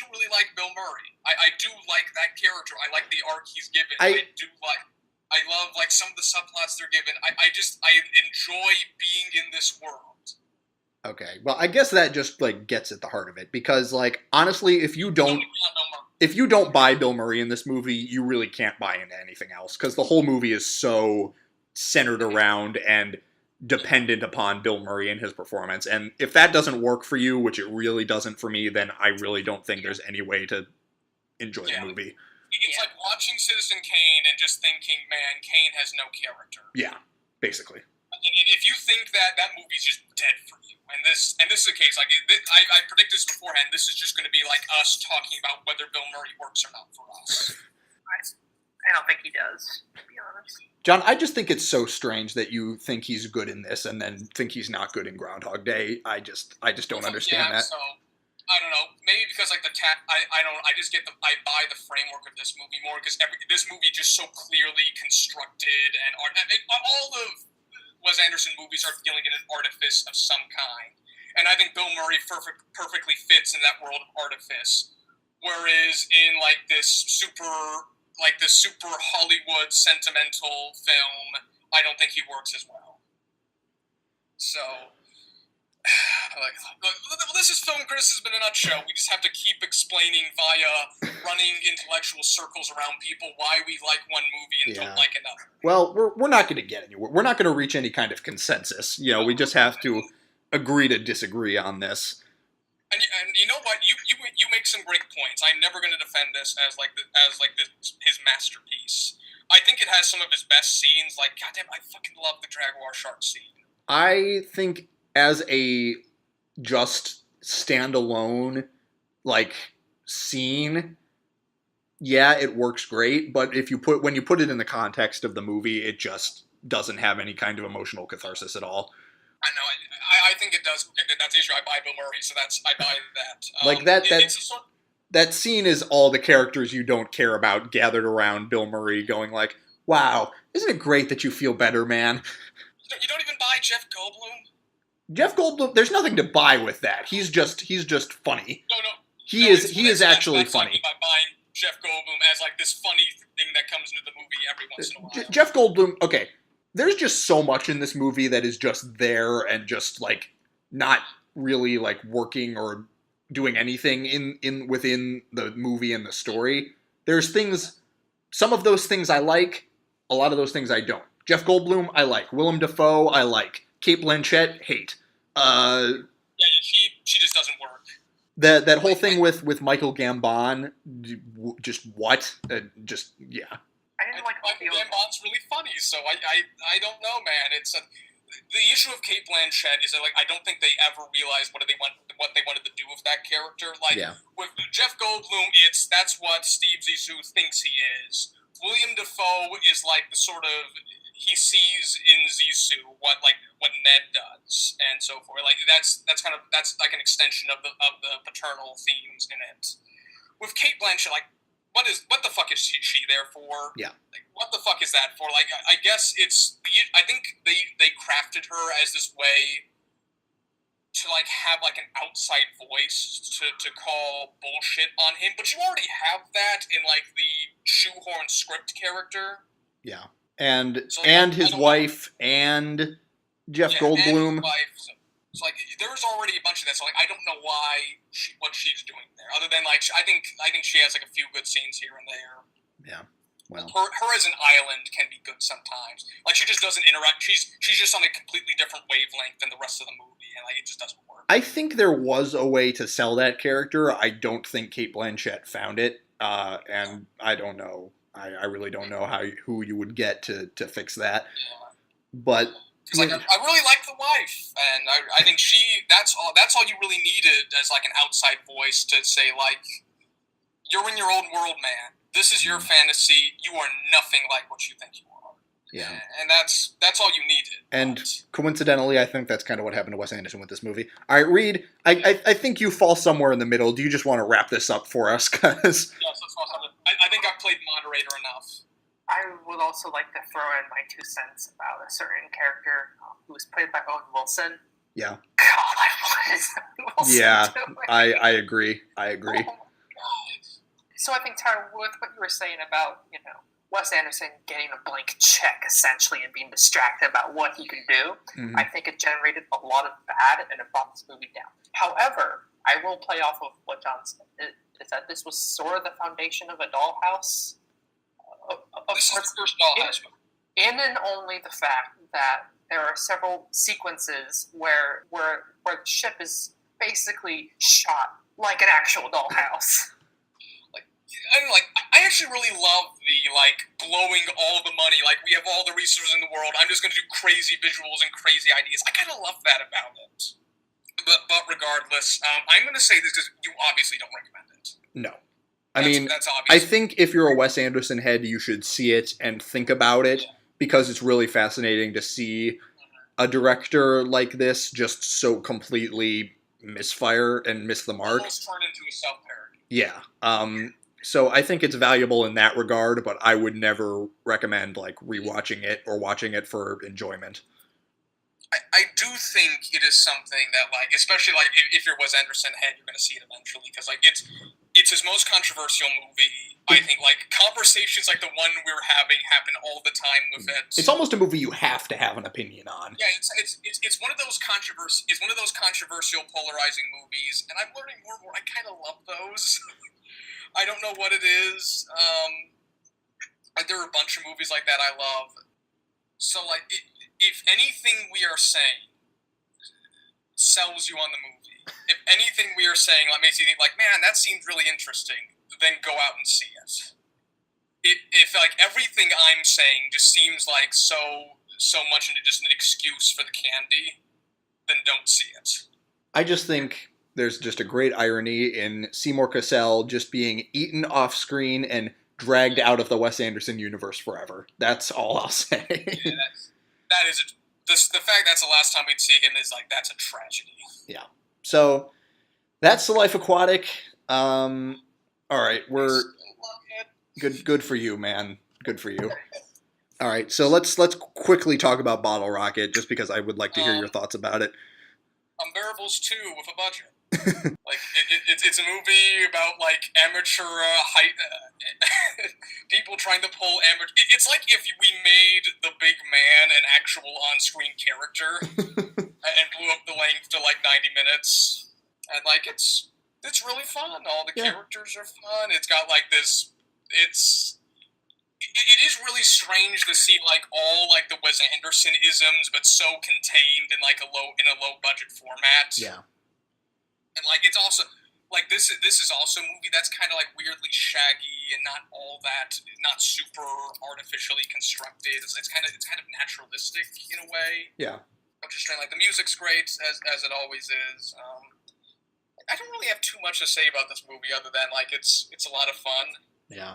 Speaker 1: really like Bill Murray. I do like that character. I like the arc he's given. I love like some of the subplots they're given. I enjoy being in this world.
Speaker 2: Okay, well, I guess that just like gets at the heart of it, because like honestly, if you don't buy Bill Murray in this movie, you really can't buy into anything else, because the whole movie is so centered around and dependent upon Bill Murray and his performance. And if that doesn't work for you, which it really doesn't for me, then I really don't think there's any way to enjoy the movie.
Speaker 1: It's like watching Citizen Kane and just thinking, man, Kane has no character.
Speaker 2: Yeah, basically.
Speaker 1: And if you think that movie's just dead for you, and this is the case, like I predicted this beforehand, this is just going to be like us talking about whether Bill Murray works or not for us.
Speaker 3: I don't think he does, to be honest.
Speaker 2: John, I just think it's so strange that you think he's good in this and then think he's not good in Groundhog Day. I just don't understand that.
Speaker 1: So, I don't know. Maybe because like I just get I buy the framework of this movie more, because this movie just so clearly constructed and all of Wes Anderson movies are dealing in an artifice of some kind, and I think Bill Murray perfectly fits in that world of artifice. Whereas in like this super Hollywood sentimental film, I don't think he works as well. So, This is film criticism in a nutshell. We just have to keep explaining via running intellectual circles around people why we like one movie and don't like another.
Speaker 2: Well, we're not going to get anywhere. We're not going to reach any kind of consensus. We just have to agree to disagree on this.
Speaker 1: And you know what? You make some great points. I'm never going to defend this as his masterpiece. I think it has some of his best scenes. Like, goddamn, I fucking love the Jaguar shark scene.
Speaker 2: I think as a just standalone scene, it works great. But when you put it in the context of the movie, it just doesn't have any kind of emotional catharsis at all.
Speaker 1: I know. I think it does. That's the issue. I buy Bill Murray, so I buy that.
Speaker 2: That scene is all the characters you don't care about gathered around Bill Murray going like, wow, isn't it great that you feel better, man?
Speaker 1: You don't even buy Jeff Goldblum?
Speaker 2: Jeff Goldblum, there's nothing to buy with that. He's just funny.
Speaker 1: No.
Speaker 2: He is actually funny.
Speaker 1: By buying Jeff Goldblum as this funny thing that comes into the movie every once in a while.
Speaker 2: Jeff Goldblum, okay. There's just so much in this movie that is just there and just not really working or doing anything within the movie and the story. There's things, some of those things I like, a lot of those things I don't. Jeff Goldblum, I like. Willem Dafoe, I like. Kate Blanchett, hate.
Speaker 1: She just doesn't work.
Speaker 2: That whole thing with Michael Gambon, just what?
Speaker 3: I didn't like
Speaker 1: Michael Gambon's really funny, so I don't know, man. It's the issue of Kate Blanchett is that I don't think they ever realized what they wanted to do with that character. With Jeff Goldblum, that's what Steve Zissou thinks he is. William Dafoe is the sort of, he sees in Zissou what Ned does and so forth. That's an extension of the paternal themes in it. With Kate Blanchett, what the fuck is she there for?
Speaker 2: Yeah.
Speaker 1: What the fuck is that for? I guess I think they crafted her as this way to have an outside voice to call bullshit on him, but you already have that in the shoehorn script character.
Speaker 2: Yeah. And his wife and Jeff Goldblum.
Speaker 1: And his wife, so there's already a bunch of that. So I don't know what she's doing there, other than I think she has a few good scenes here and there.
Speaker 2: Yeah. Well,
Speaker 1: her as an island can be good sometimes. She just doesn't interact. She's just on a completely different wavelength than the rest of the movie, and it just doesn't work.
Speaker 2: I think there was a way to sell that character. I don't think Kate Blanchett found it, and I don't know. I really don't know who you would get to fix that.
Speaker 1: Yeah.
Speaker 2: But
Speaker 1: I really like the wife, and I think that's all you really needed as an outside voice to say you're in your own world, man. This is your fantasy. You are nothing like what you think you are.
Speaker 2: Yeah.
Speaker 1: And that's all you needed.
Speaker 2: And coincidentally, I think that's kind of what happened to Wes Anderson with this movie. All right, Reed, I think you fall somewhere in the middle. Do you just want to wrap this up for us?
Speaker 1: Yes, let's fall somewhere. I think I've played moderator enough.
Speaker 3: I would also like to throw in my 2 cents about a certain character who was played by Owen Wilson.
Speaker 2: Yeah.
Speaker 3: God, what is Owen Wilson doing?
Speaker 2: I agree.
Speaker 3: So I think, Tyler, with what you were saying about, Wes Anderson getting a blank check, essentially, and being distracted about what he could do,
Speaker 2: Mm-hmm.
Speaker 3: I think it generated a lot of bad, and it brought this movie down. However, I will play off of what John said, is that this was sort of the foundation of a Dollhouse.
Speaker 1: This is the first Dollhouse movie.
Speaker 3: In and only the fact that there are several sequences where the ship is basically shot like an actual dollhouse.
Speaker 1: I actually really love the blowing all the money. We have all the resources in the world. I'm just going to do crazy visuals and crazy ideas. I kind of love that about it. But regardless, I'm going to say this because you obviously don't recommend it.
Speaker 2: No.
Speaker 1: That's obvious.
Speaker 2: I think if you're a Wes Anderson head, you should see it and think about it because it's really fascinating to see a director like this just so completely misfire and miss the mark.
Speaker 1: Almost turned into a self-parody.
Speaker 2: Yeah. So I think it's valuable in that regard, but I would never recommend rewatching it or watching it for enjoyment.
Speaker 1: I do think it is something that especially if you're Wes Anderson head, you're going to see it eventually because it's his most controversial movie. I think, like, conversations like the one we're having happen all the time with it.
Speaker 2: It's almost a movie you have to have an opinion on.
Speaker 1: Yeah, it's one of those controversial, polarizing movies, and I'm learning more and more. I kind of love those. I don't know what it is. There are a bunch of movies like that I love. So, like, if anything we are saying sells you on the movie, if anything we are saying like makes you think, like, man, that seems really interesting, then go out and see it. If like everything I'm saying just seems like so much into just an excuse for the candy, then don't see it.
Speaker 2: I just think there's just a great irony in Seymour Cassel just being eaten off screen and dragged out of the Wes Anderson universe forever. That's all I'll say.
Speaker 1: Yeah, that is the fact that's the last time we'd see him is like, that's a tragedy.
Speaker 2: Yeah. So that's the Life Aquatic. All right, we're good for you, man. Good for you. All right, so let's quickly talk about Bottle Rocket, just because I would like to hear your thoughts about it.
Speaker 1: Unbearables 2 with a budget. Like it's a movie about like amateur people trying to pull amateur. It's like if we made the big man an actual on-screen character and blew up the length to like 90 minutes, and like it's really fun. All the characters are fun. It's got like this. It is really strange to see like all like the Wes Anderson isms, but so contained in like a low budget format.
Speaker 2: Yeah.
Speaker 1: And like it's also like this is also a movie that's kind of like weirdly shaggy and not super artificially constructed. It's kind of naturalistic in a way.
Speaker 2: Yeah.
Speaker 1: I'm just trying, like, the music's great as it always is. I don't really have too much to say about this movie other than like it's a lot of fun.
Speaker 2: Yeah.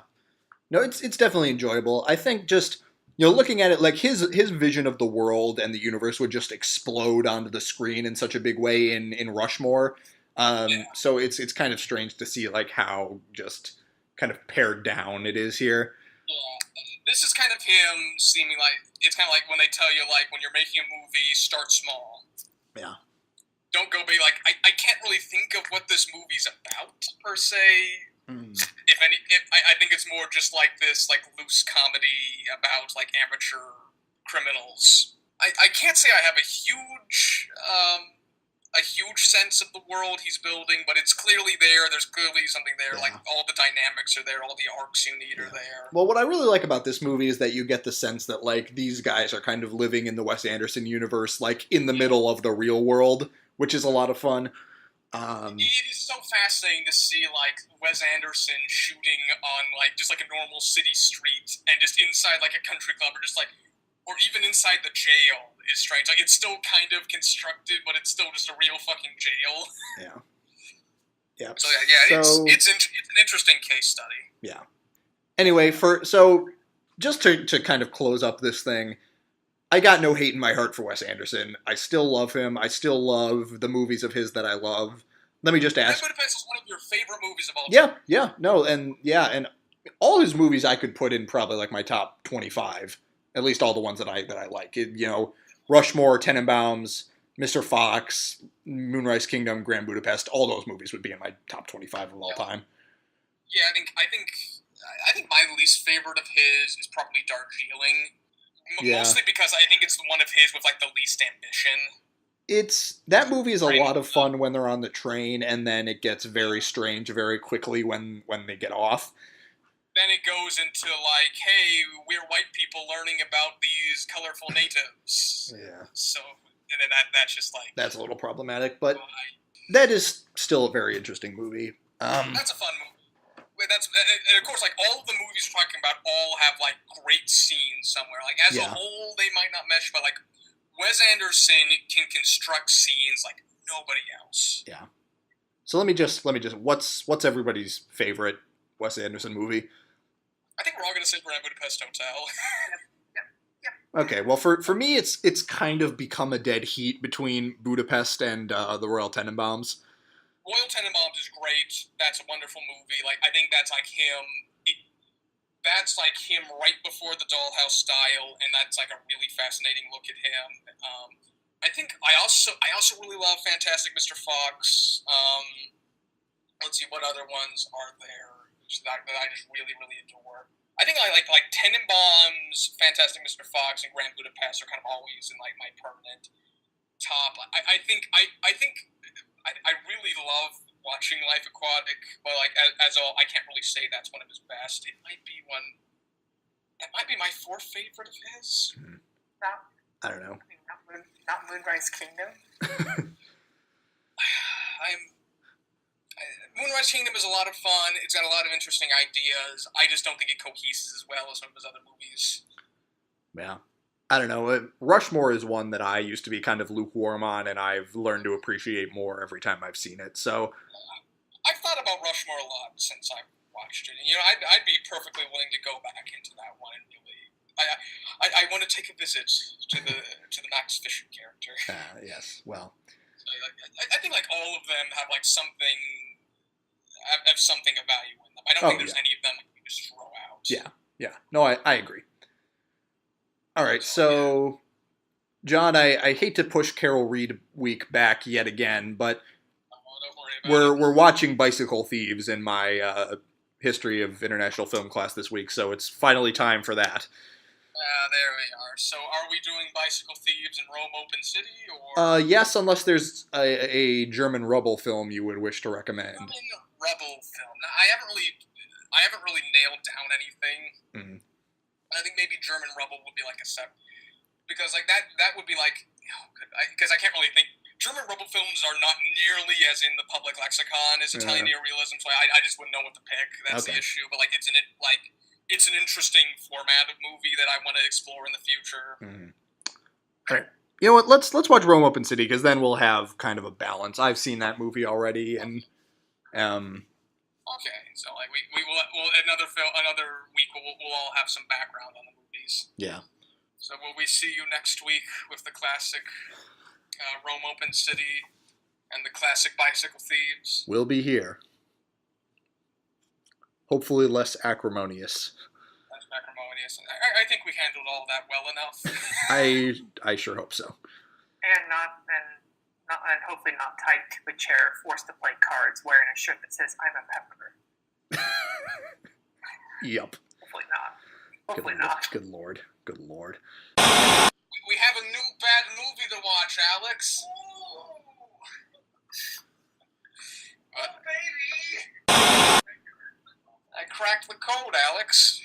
Speaker 2: No, it's definitely enjoyable. I think just, looking at it, like his vision of the world and the universe would just explode onto the screen in such a big way in Rushmore. So it's kind of strange to see like how just kind of pared down it is here.
Speaker 1: Yeah. This is kind of him seeming like, it's kind of like when they tell you, like, when you're making a movie, start small.
Speaker 2: Yeah.
Speaker 1: Don't go big. Like, I can't really think of what this movie's about, per se. I think it's more just like this, like, loose comedy about, like, amateur criminals. I can't say I have a huge sense of the world he's building, but it's clearly there. There's clearly something there. Yeah. Like, all the dynamics are there. All the arcs you need are there.
Speaker 2: Well, what I really like about this movie is that you get the sense that, like, these guys are kind of living in the Wes Anderson universe, like, in the middle of the real world, which is a lot of fun.
Speaker 1: It is so fascinating to see, like, Wes Anderson shooting on, like, just, like, a normal city street, and just inside, like, a country club, or just, like, or even inside the jail is strange. Like, it's still kind of constructed, but it's still just a real fucking jail.
Speaker 2: Yeah. Yeah.
Speaker 1: So, it's an interesting case study.
Speaker 2: Yeah. Anyway, so just to kind of close up this thing, I got no hate in my heart for Wes Anderson. I still love him. I still love the movies of his that I love. Let me just ask.
Speaker 1: Budapest is one of your favorite movies of all time.
Speaker 2: Yeah. No, and all his movies I could put in probably like my top 25. At least all the ones that I like. Rushmore, Tenenbaums, Mr. Fox, Moonrise Kingdom, Grand Budapest. All those movies would be in my top 25 of all time.
Speaker 1: Yeah, I think my least favorite of his is probably Darjeeling. Mostly because I think it's the one of his with like the least ambition.
Speaker 2: That movie is a lot of fun when they're on the train, and then it gets very strange very quickly when they get off.
Speaker 1: Then it goes into like, hey, we're white people learning about these colorful natives.
Speaker 2: Yeah. So,
Speaker 1: and then that's just like...
Speaker 2: That's a little problematic, but that is still a very interesting movie.
Speaker 1: That's a fun movie. And of course, like, all of the movies we're talking about all have, like, great scenes somewhere. Like, as a whole, they might not mesh, but, like, Wes Anderson can construct scenes like nobody else.
Speaker 2: Yeah. So let me just what's everybody's favorite Wes Anderson movie?
Speaker 1: I think we're all going to say Grand Budapest Hotel.
Speaker 2: Okay, well, for me, it's kind of become a dead heat between Budapest and the Royal Tenenbaums.
Speaker 1: Royal Tenenbaums is great. That's a wonderful movie. Like, I think that's like him. That's like him right before the Dollhouse style, and that's like a really fascinating look at him. I think I also really love Fantastic Mr. Fox. let's see, what other ones are there that I just really, really adore. I think I like Tenenbaum's Fantastic Mr. Fox and Grand Budapest are kind of always in like my permanent top. I think I really love watching Life Aquatic, but like as all, I can't really say that's one of his best. It might be my fourth favorite of his.
Speaker 2: I don't know.
Speaker 3: Not Moonrise Kingdom.
Speaker 1: Moonrise Kingdom is a lot of fun. It's got a lot of interesting ideas. I just don't think it coheses as well as some of his other movies.
Speaker 2: Yeah. I don't know. Rushmore is one that I used to be kind of lukewarm on, and I've learned to appreciate more every time I've seen it. So
Speaker 1: I've thought about Rushmore a lot since I've watched it. And, I'd be perfectly willing to go back into that one and really. I want to take a visit to the Max Fisher character.
Speaker 2: Yes. Well.
Speaker 1: So, I think like all of them have like something. Have something of value in them. I don't think there's any of them you just throw out.
Speaker 2: Yeah. No, I agree. All right, so John, I hate to push Carol Reed Week back yet again, but we're watching Bicycle Thieves in my history of international film class this week, so it's finally time for that.
Speaker 1: There we are. So are we doing Bicycle Thieves in Rome Open City, or?
Speaker 2: Yes, unless there's a German Rebel film you would wish to recommend.
Speaker 1: German Rebel film. Now, I haven't really nailed down anything. Mm-hmm. I think maybe German Rebel would be like a set, because like that would be like, because I can't really think. German Rebel films are not nearly as in the public lexicon as Italian neorealism, so I just wouldn't know what to pick. That's the issue. But like it's an interesting format of movie that I want to explore in the future. Mm-hmm.
Speaker 2: All right. You know what? Let's watch Rome Open City, because then we'll have kind of a balance. I've seen that movie already, and
Speaker 1: Okay, so like we'll another week we'll all have some background on the movies.
Speaker 2: Yeah.
Speaker 1: So will we see you next week with the classic Rome Open City and the classic Bicycle Thieves?
Speaker 2: We'll be here. Hopefully less acrimonious.
Speaker 1: Less acrimonious. I think we handled all that well
Speaker 2: enough. I sure hope so.
Speaker 3: And hopefully not tied to a chair, forced to play cards, wearing a shirt that says "I'm a pepper."
Speaker 2: Yep.
Speaker 3: Hopefully not. Hopefully not.
Speaker 2: Good lord. Good lord.
Speaker 1: We have a new bad movie to watch, Alex. Oh, baby! I cracked the code, Alex.